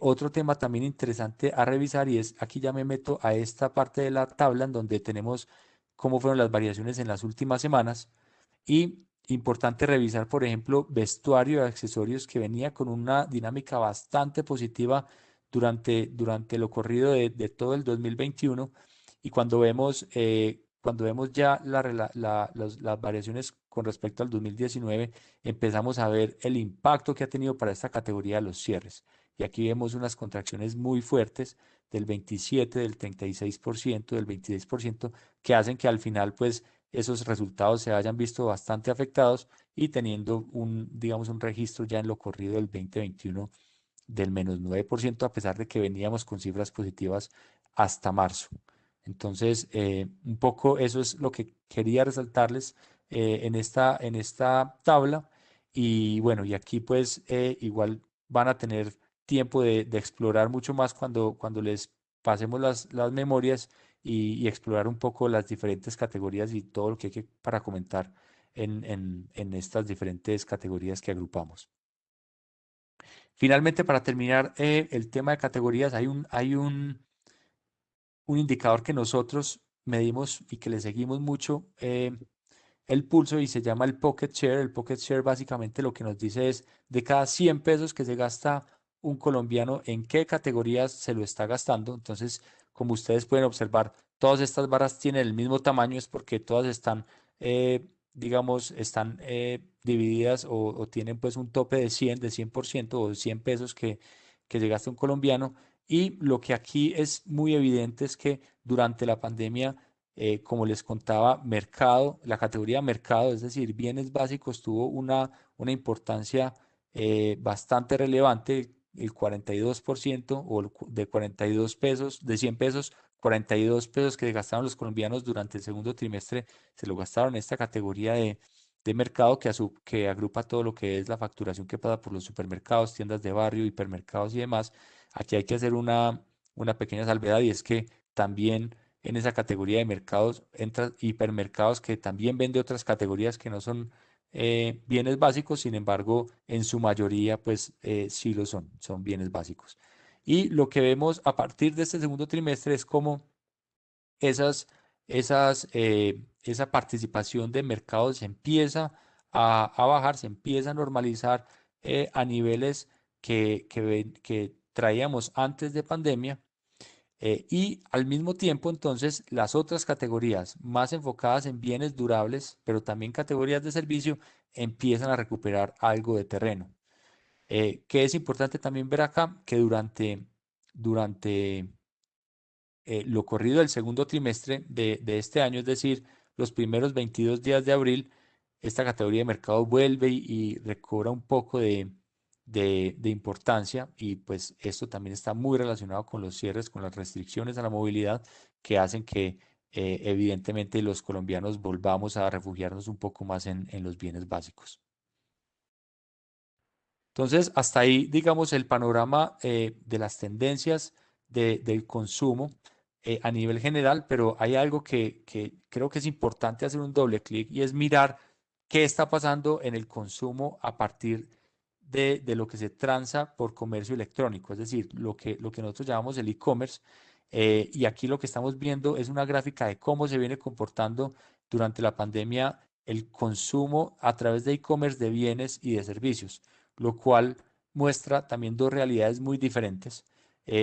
Otro tema también interesante a revisar y es, aquí ya me meto a esta parte de la tabla en donde tenemos cómo fueron las variaciones en las últimas semanas y importante revisar, por ejemplo, vestuario y accesorios que venía con una dinámica bastante positiva durante lo corrido de todo el 2021 y cuando vemos ya las variaciones con respecto al 2019, empezamos a ver el impacto que ha tenido para esta categoría de los cierres. Y aquí vemos unas contracciones muy fuertes del 27, del 36%, del 26%, que hacen que al final, pues, esos resultados se hayan visto bastante afectados y teniendo digamos, un registro ya en lo corrido del 2021 del -9%, a pesar de que veníamos con cifras positivas hasta marzo. Entonces, un poco eso es lo que quería resaltarles en esta tabla. Y bueno, y aquí pues igual van a tener tiempo de explorar mucho más cuando les pasemos las memorias y explorar un poco las diferentes categorías y todo lo que hay para comentar en estas diferentes categorías que agrupamos. Finalmente, para terminar el tema de categorías, un indicador que nosotros medimos y que le seguimos mucho el pulso y se llama el Pocket Share. El Pocket Share básicamente lo que nos dice es de cada 100 pesos que se gasta un colombiano, en qué categorías se lo está gastando. Entonces, como ustedes pueden observar, todas estas barras tienen el mismo tamaño, es porque todas están, digamos, están divididas o tienen pues un tope de 100% o 100 pesos que se gasta un colombiano. Y lo que aquí es muy evidente es que durante la pandemia, como les contaba, mercado, la categoría mercado, es decir, bienes básicos, tuvo una importancia bastante relevante, el 42% de 42 pesos, de 100 pesos, 42 pesos que gastaron los colombianos durante el segundo trimestre, se lo gastaron en esta categoría de mercado que agrupa todo lo que es la facturación que pasa por los supermercados, tiendas de barrio, hipermercados y demás. Aquí hay que hacer una pequeña salvedad y es que también en esa categoría de mercados entran hipermercados que también venden otras categorías que no son bienes básicos, sin embargo, en su mayoría, pues sí lo son bienes básicos. Y lo que vemos a partir de este segundo trimestre es cómo esas, esa participación de mercados se empieza a bajar, se empieza a normalizar a niveles que traíamos antes de pandemia y al mismo tiempo, entonces, las otras categorías más enfocadas en bienes durables, pero también categorías de servicio, empiezan a recuperar algo de terreno. Que es importante también ver acá que durante lo corrido del segundo trimestre de este año, es decir, los primeros 22 días de abril, esta categoría de mercado vuelve y recobra un poco de importancia y pues esto también está muy relacionado con los cierres, con las restricciones a la movilidad que hacen que evidentemente los colombianos volvamos a refugiarnos un poco más en los bienes básicos. Entonces, hasta ahí, digamos, el panorama de las tendencias del consumo a nivel general, pero hay algo que creo que es importante hacer un doble clic y es mirar qué está pasando en el consumo a partir de lo que se transa por comercio electrónico, es decir, lo que nosotros llamamos el e-commerce. Y aquí lo que estamos viendo es una gráfica de cómo se viene comportando durante la pandemia el consumo a través de e-commerce de bienes y de servicios, lo cual muestra también dos realidades muy diferentes.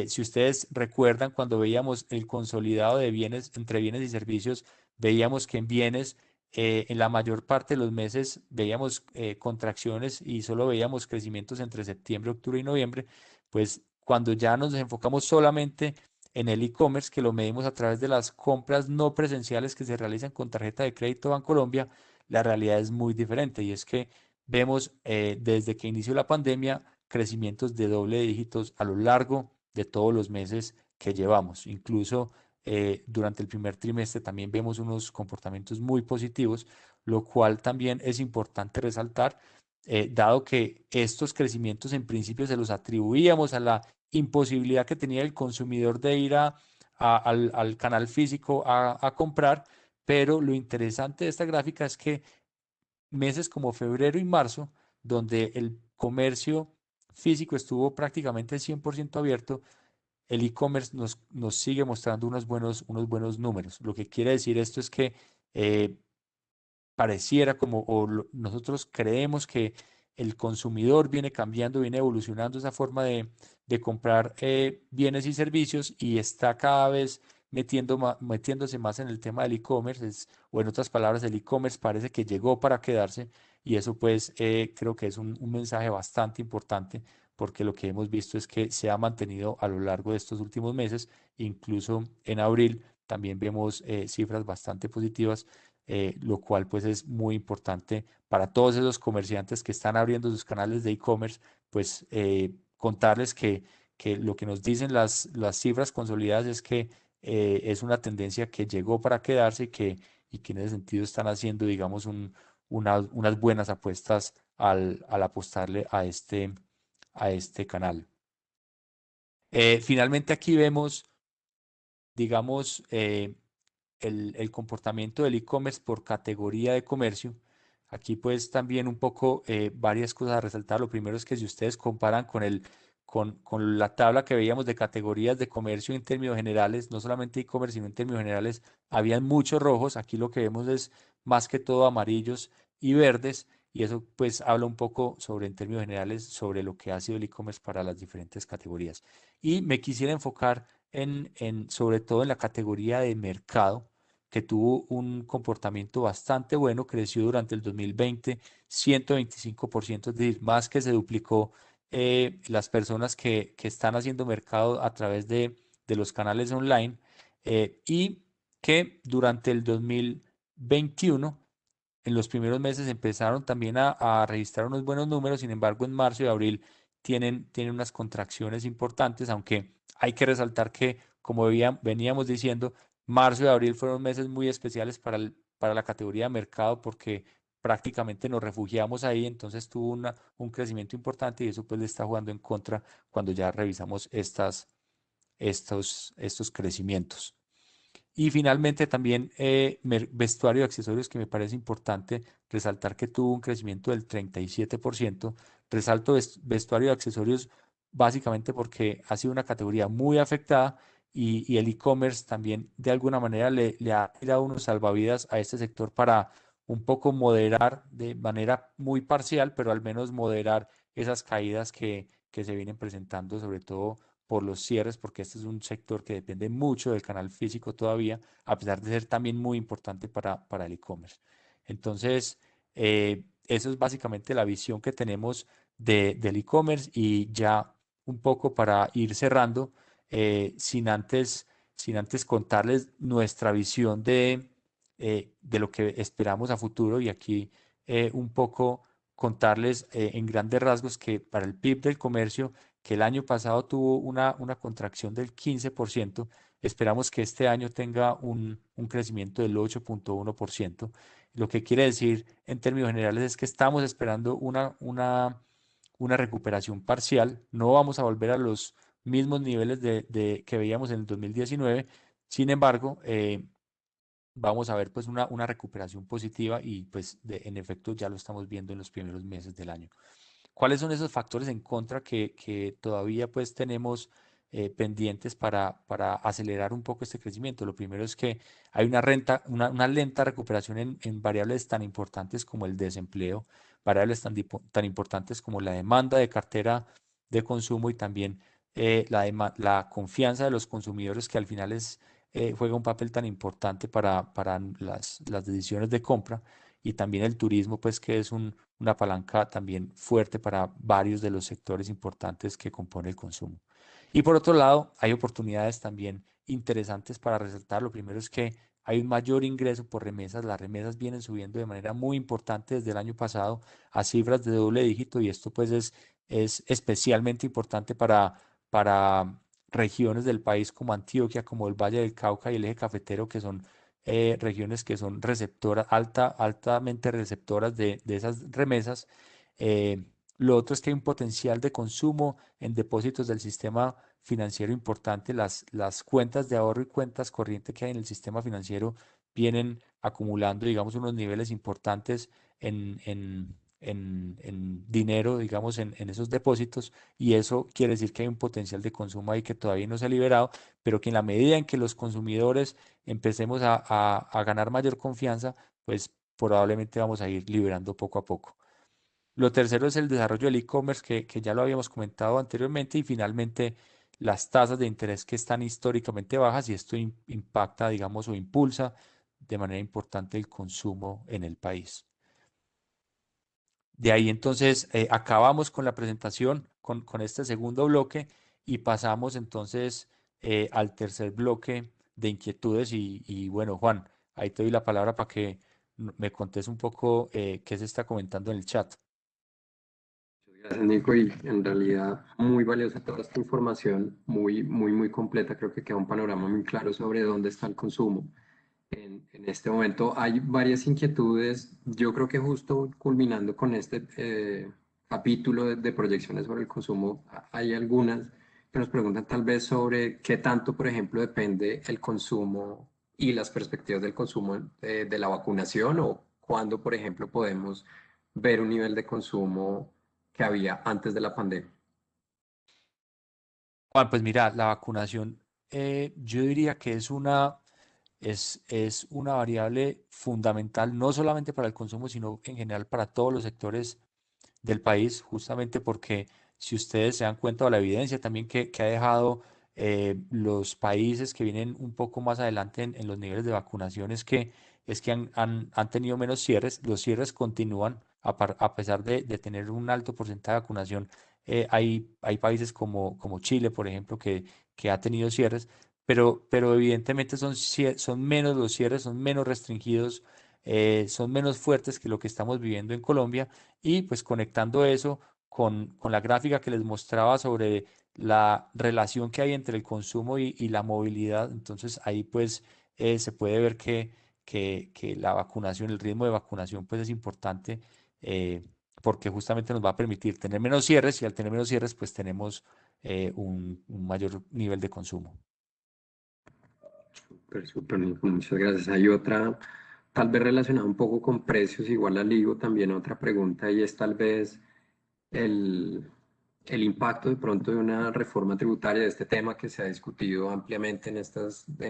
Si ustedes recuerdan, cuando veíamos el consolidado de bienes entre bienes y servicios, veíamos que en bienes, en la mayor parte de los meses veíamos contracciones y solo veíamos crecimientos entre septiembre, octubre y noviembre. Pues cuando ya nos enfocamos solamente en el e-commerce, que lo medimos a través de las compras no presenciales que se realizan con tarjeta de crédito Bancolombia, la realidad es muy diferente, y es que vemos desde que inició la pandemia crecimientos de doble dígitos a lo largo de todos los meses que llevamos. Incluso durante el primer trimestre también vemos unos comportamientos muy positivos, lo cual también es importante resaltar, dado que estos crecimientos en principio se los atribuíamos a la imposibilidad que tenía el consumidor de ir al canal físico a comprar. Pero lo interesante de esta gráfica es que meses como febrero y marzo, donde el comercio físico estuvo prácticamente 100% abierto, el e-commerce nos sigue mostrando unos buenos números. Lo que quiere decir esto es que eh, pareciera como, nosotros creemos que el consumidor viene cambiando, viene evolucionando esa forma de comprar bienes y servicios, y está cada vez metiéndose más en el tema del e-commerce, o en otras palabras, el e-commerce parece que llegó para quedarse. Y eso pues creo que es un mensaje bastante importante, porque lo que hemos visto es que se ha mantenido a lo largo de estos últimos meses. Incluso en abril también vemos cifras bastante positivas, lo cual pues es muy importante para todos esos comerciantes que están abriendo sus canales de e-commerce. Pues contarles que lo que nos dicen las cifras consolidadas es que es una tendencia que llegó para quedarse, y que en ese sentido están haciendo, digamos, unas buenas apuestas al apostarle a este canal. Finalmente aquí vemos, digamos, el comportamiento del e-commerce por categoría de comercio. Aquí pues también un poco varias cosas a resaltar. Lo primero es que si ustedes comparan con la tabla que veíamos de categorías de comercio en términos generales, no solamente e-commerce, sino en términos generales, habían muchos rojos. Aquí lo que vemos es más que todo amarillos y verdes, y eso pues habla un poco sobre, en términos generales, sobre lo que ha sido el e-commerce para las diferentes categorías. Y me quisiera enfocar sobre todo en la categoría de mercado, que tuvo un comportamiento bastante bueno. Creció durante el 2020 125%, es decir, más que se duplicó las personas que están haciendo mercado a través de los canales online, y que durante el 2021, en los primeros meses, empezaron también a registrar unos buenos números. Sin embargo, en marzo y abril tienen unas contracciones importantes, aunque hay que resaltar que, como veníamos diciendo, marzo y abril fueron meses muy especiales para la categoría de mercado, porque prácticamente nos refugiamos ahí. Entonces tuvo un crecimiento importante, y eso pues le está jugando en contra cuando ya revisamos estos crecimientos. Y finalmente también vestuario y accesorios, que me parece importante resaltar que tuvo un crecimiento del 37%. Resalto vestuario y accesorios básicamente porque ha sido una categoría muy afectada, y el e-commerce también de alguna manera le ha tirado unos salvavidas a este sector para un poco moderar de manera muy parcial, pero al menos moderar esas caídas que se vienen presentando, sobre todo por los cierres, porque este es un sector que depende mucho del canal físico todavía, a pesar de ser también muy importante para el e-commerce. Entonces, eso es básicamente la visión que tenemos del e-commerce. Y ya un poco para ir cerrando, sin antes contarles nuestra visión de lo que esperamos a futuro. Y aquí un poco contarles en grandes rasgos que para el PIB del comercio, que el año pasado tuvo una contracción del 15%, esperamos que este año tenga un crecimiento del 8,1%. Lo que quiere decir en términos generales es que estamos esperando una recuperación parcial. No vamos a volver a los mismos niveles que veíamos en el 2019. Sin embargo, vamos a ver pues una recuperación positiva, y pues en efecto ya lo estamos viendo en los primeros meses del año. ¿Cuáles son esos factores en contra que todavía pues tenemos pendientes para acelerar un poco este crecimiento. Lo primero es que hay una lenta recuperación en variables tan importantes como el desempleo, variables tan importantes como la demanda de cartera de consumo y también la confianza de los consumidores, que al final juega un papel tan importante para las decisiones de compra, y también el turismo, pues que es una palanca también fuerte para varios de los sectores importantes que compone el consumo. Y por otro lado, hay oportunidades también interesantes para resaltar. Lo primero es que hay un mayor ingreso por remesas. Las remesas vienen subiendo de manera muy importante desde el año pasado a cifras de doble dígito, y esto pues es especialmente importante para regiones del país como Antioquia, como el Valle del Cauca y el Eje Cafetero, que son regiones que son receptoras, altamente receptoras de esas remesas. Eh, lo otro es que hay un potencial de consumo en depósitos del sistema financiero importante. Las cuentas de ahorro y cuentas corriente que hay en el sistema financiero vienen acumulando, digamos, unos niveles importantes en dinero, digamos, en esos depósitos, y eso quiere decir que hay un potencial de consumo ahí que todavía no se ha liberado, pero que en la medida en que los consumidores empecemos a ganar mayor confianza, pues probablemente vamos a ir liberando poco a poco. Lo tercero es el desarrollo del e-commerce, que ya lo habíamos comentado anteriormente, y finalmente las tasas de interés que están históricamente bajas, y esto impacta, digamos, o impulsa de manera importante el consumo en el país. De ahí entonces acabamos con la presentación, con este segundo bloque, y pasamos entonces al tercer bloque de inquietudes. Y bueno, Juan, ahí te doy la palabra para que me contes un poco qué se está comentando en el chat. Gracias, Nico, y en realidad muy valiosa toda esta información, muy completa. Creo que queda un panorama muy claro sobre dónde está el consumo. En este momento hay varias inquietudes. Yo creo que justo culminando con este capítulo de proyecciones sobre el consumo, hay algunas que nos preguntan tal vez sobre qué tanto, por ejemplo, depende el consumo y las perspectivas del consumo de la vacunación, o cuándo, por ejemplo, podemos ver un nivel de consumo que había antes de la pandemia. Juan, pues mira, la vacunación, yo diría que es una variable fundamental, no solamente para el consumo, sino en general para todos los sectores del país, justamente porque si ustedes se dan cuenta de la evidencia también que ha dejado los países que vienen un poco más adelante en los niveles de vacunación, es que han tenido menos cierres. Los cierres continúan a pesar de tener un alto porcentaje de vacunación. Hay países como Chile, por ejemplo, que ha tenido cierres, pero evidentemente son menos los cierres, son menos restringidos, son menos fuertes que lo que estamos viviendo en Colombia. Y pues conectando eso con la gráfica que les mostraba sobre la relación que hay entre el consumo y la movilidad, entonces ahí pues se puede ver que la vacunación, el ritmo de vacunación pues es importante, porque justamente nos va a permitir tener menos cierres, y al tener menos cierres pues tenemos un mayor nivel de consumo. Súper, Nico, muchas gracias. Hay otra, tal vez relacionada un poco con precios, igual la ligo también a otra pregunta, y es tal vez el, el impacto de pronto de una reforma tributaria, de este tema que se ha discutido ampliamente en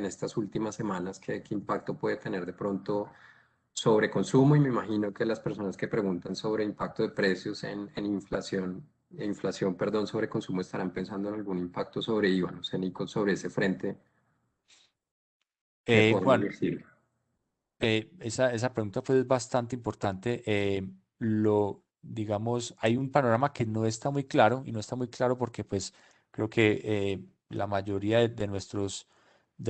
estas últimas semanas. ¿Qué impacto puede tener de pronto sobre consumo? Y me imagino que las personas que preguntan sobre impacto de precios en inflación, perdón, sobre consumo, estarán pensando en algún impacto sobre IVA. No sé, Nico, sobre ese frente, ¿qué podemos Juan, decir? esa pregunta pues es bastante importante. Digamos, hay un panorama que no está muy claro, y no está muy claro porque pues creo que la mayoría de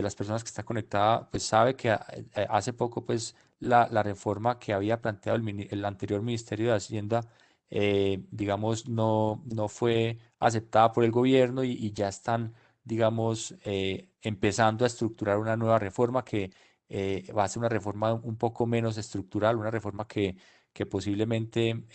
las personas que está conectada pues sabe que hace poco pues la reforma que había planteado el anterior Ministerio de Hacienda, digamos, no fue aceptada por el gobierno, y ya están, digamos, empezando a estructurar una nueva reforma que va a ser una reforma un poco menos estructural, una reforma que posiblemente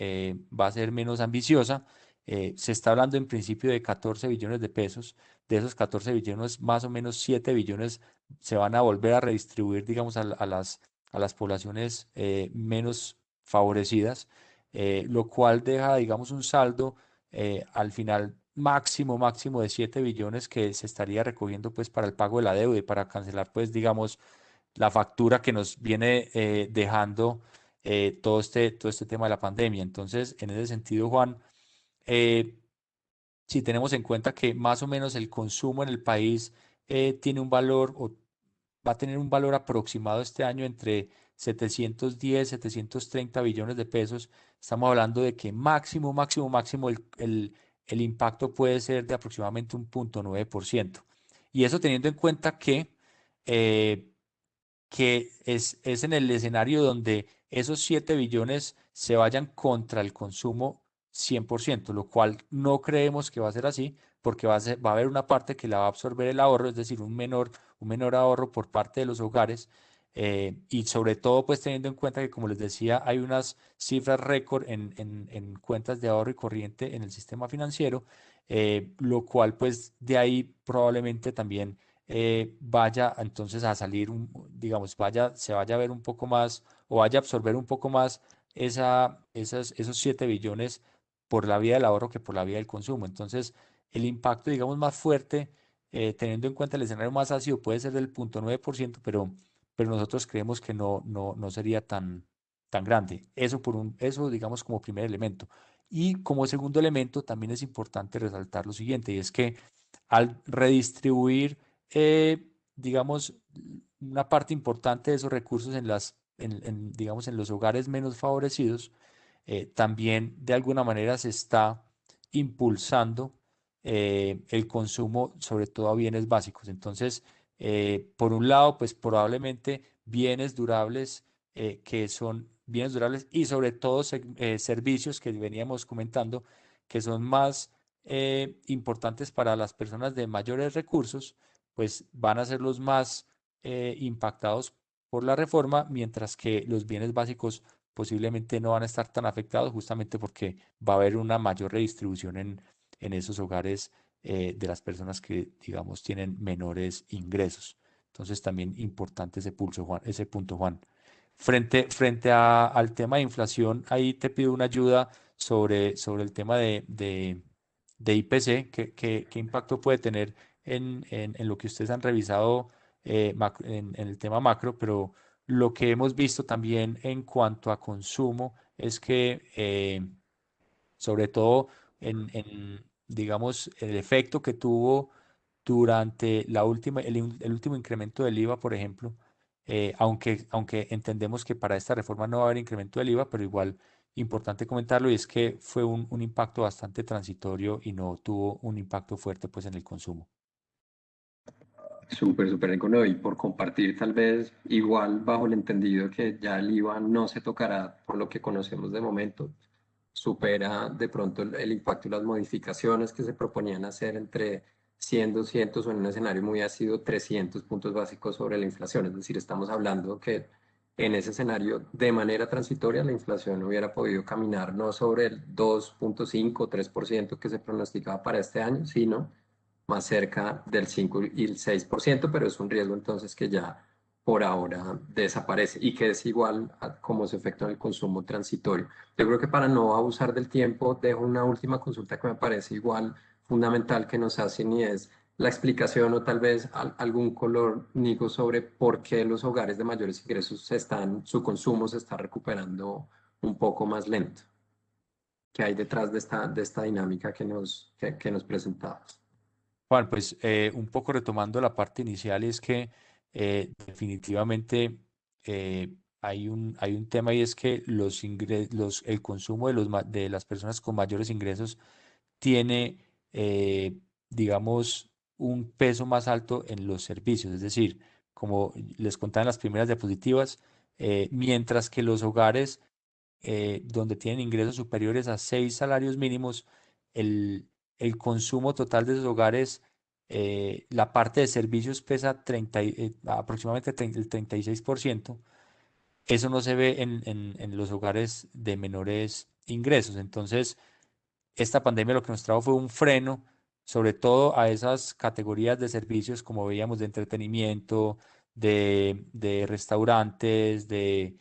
va a ser menos ambiciosa. Se está hablando en principio de 14 billones de pesos. De esos 14 billones, más o menos 7 billones se van a volver a redistribuir, digamos, a las poblaciones menos favorecidas, lo cual deja, digamos, un saldo al final máximo de 7 billones que se estaría recogiendo pues para el pago de la deuda y para cancelar pues digamos la factura que nos viene dejando todo este tema de la pandemia. Entonces, en ese sentido, Juan, eh, si tenemos en cuenta que más o menos el consumo en el país tiene un valor o va a tener un valor aproximado este año entre 710, 730 billones de pesos. Estamos hablando de que máximo el impacto puede ser de aproximadamente un 0,9%. Y eso teniendo en cuenta eh, que es en el escenario donde esos 7 billones se vayan contra el consumo 100%, lo cual no creemos que va a ser así, porque va a haber una parte que la va a absorber el ahorro, es decir, un menor ahorro por parte de los hogares. Y sobre todo, pues teniendo en cuenta que, como les decía, hay unas cifras récord en cuentas de ahorro y corriente en el sistema financiero, lo cual pues de ahí probablemente también vaya entonces a salir, digamos, se vaya a ver un poco más o vaya a absorber un poco más esos 7 billones por la vía del ahorro que por la vía del consumo. Entonces, el impacto, digamos, más fuerte, teniendo en cuenta el escenario más ácido, puede ser del 0,9%, pero nosotros creemos que no sería tan grande. Eso, digamos, como primer elemento. Y como segundo elemento, también es importante resaltar lo siguiente, y es que al redistribuir digamos, una parte importante de esos recursos digamos, en los hogares menos favorecidos, también de alguna manera se está impulsando el consumo, sobre todo a bienes básicos. Entonces, por un lado, pues probablemente bienes durables que son bienes durables y sobre todo servicios que veníamos comentando que son más importantes para las personas de mayores recursos, pues van a ser los más impactados por la reforma, mientras que los bienes básicos posiblemente no van a estar tan afectados justamente porque va a haber una mayor redistribución en esos hogares de las personas que, digamos, tienen menores ingresos. Entonces también importante ese punto, Juan. Frente al tema de inflación, ahí te pido una ayuda sobre el tema de IPC, qué impacto puede tener en lo que ustedes han revisado en el tema macro, pero lo que hemos visto también en cuanto a consumo es que, sobre todo digamos, el efecto que tuvo durante el último incremento del IVA, por ejemplo, aunque entendemos que para esta reforma no va a haber incremento del IVA, pero igual importante comentarlo y es que fue un impacto bastante transitorio y no tuvo un impacto fuerte pues en el consumo. Súper, súper rico, ¿no? Y por compartir tal vez igual bajo el entendido que ya el IVA no se tocará por lo que conocemos de momento, supera de pronto el impacto y las modificaciones que se proponían hacer entre 100, 200 o en un escenario muy ácido 300 puntos básicos sobre la inflación. Es decir, estamos hablando que en ese escenario de manera transitoria la inflación hubiera podido caminar no sobre el 2,5 o 3% que se pronosticaba para este año, sino más cerca del 5 y el 6%, pero es un riesgo entonces que ya por ahora desaparece y que es igual a cómo se efectúa en el consumo transitorio. Yo creo que para no abusar del tiempo, dejo una última consulta que me parece igual fundamental que nos hacen y es la explicación o tal vez algún color, Nico, sobre por qué los hogares de mayores ingresos su consumo se está recuperando un poco más lento. ¿Qué hay detrás de esta dinámica que nos presentabas? Juan, pues un poco retomando la parte inicial, es que definitivamente hay un tema y es que el consumo de las personas con mayores ingresos tiene, digamos, un peso más alto en los servicios. Es decir, como les contaba en las primeras diapositivas, mientras que los hogares donde tienen ingresos superiores a 6 salarios mínimos, el, el consumo total de esos hogares, la parte de servicios pesa aproximadamente el 36%. Eso no se ve en los hogares de menores ingresos. Entonces, esta pandemia lo que nos trajo fue un freno, sobre todo a esas categorías de servicios, como veíamos, de entretenimiento, de restaurantes, de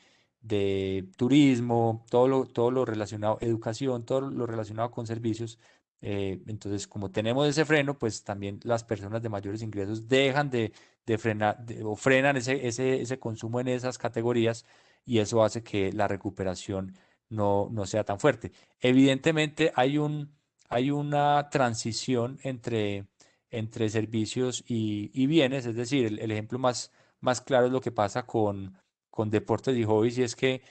turismo, todo lo relacionado, educación, todo lo relacionado con servicios. Entonces, como tenemos ese freno, pues también las personas de mayores ingresos dejan de frenar o frenan ese consumo en esas categorías y eso hace que la recuperación no sea tan fuerte. Evidentemente, hay una transición entre servicios y bienes, es decir, el ejemplo más claro es lo que pasa con deportes y hobbies, y es que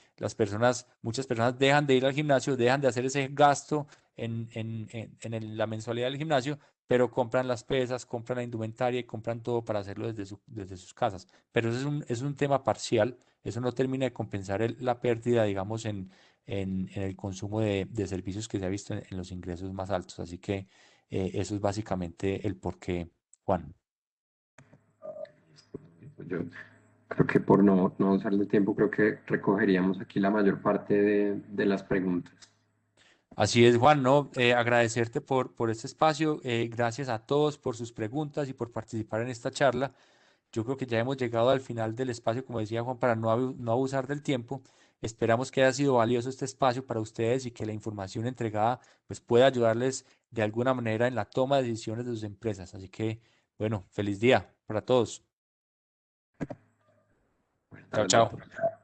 muchas personas dejan de ir al gimnasio, dejan de hacer ese gasto en la mensualidad del gimnasio, pero compran las pesas, compran la indumentaria y compran todo para hacerlo desde sus casas. Pero eso es un tema parcial, eso no termina de compensar la pérdida, digamos, en el consumo de servicios que se ha visto en los ingresos más altos. Así que eso es básicamente el porqué, Juan. Yo creo que por no usar el tiempo, creo que recogeríamos aquí la mayor parte de las preguntas. Así es, Juan, ¿no? Agradecerte por este espacio. Gracias a todos por sus preguntas y por participar en esta charla. Yo creo que ya hemos llegado al final del espacio, como decía Juan, para no abusar del tiempo. Esperamos que haya sido valioso este espacio para ustedes y que la información entregada pues, pueda ayudarles de alguna manera en la toma de decisiones de sus empresas. Así que, bueno, feliz día para todos. Buenas Chao, tardes, chao. doctor.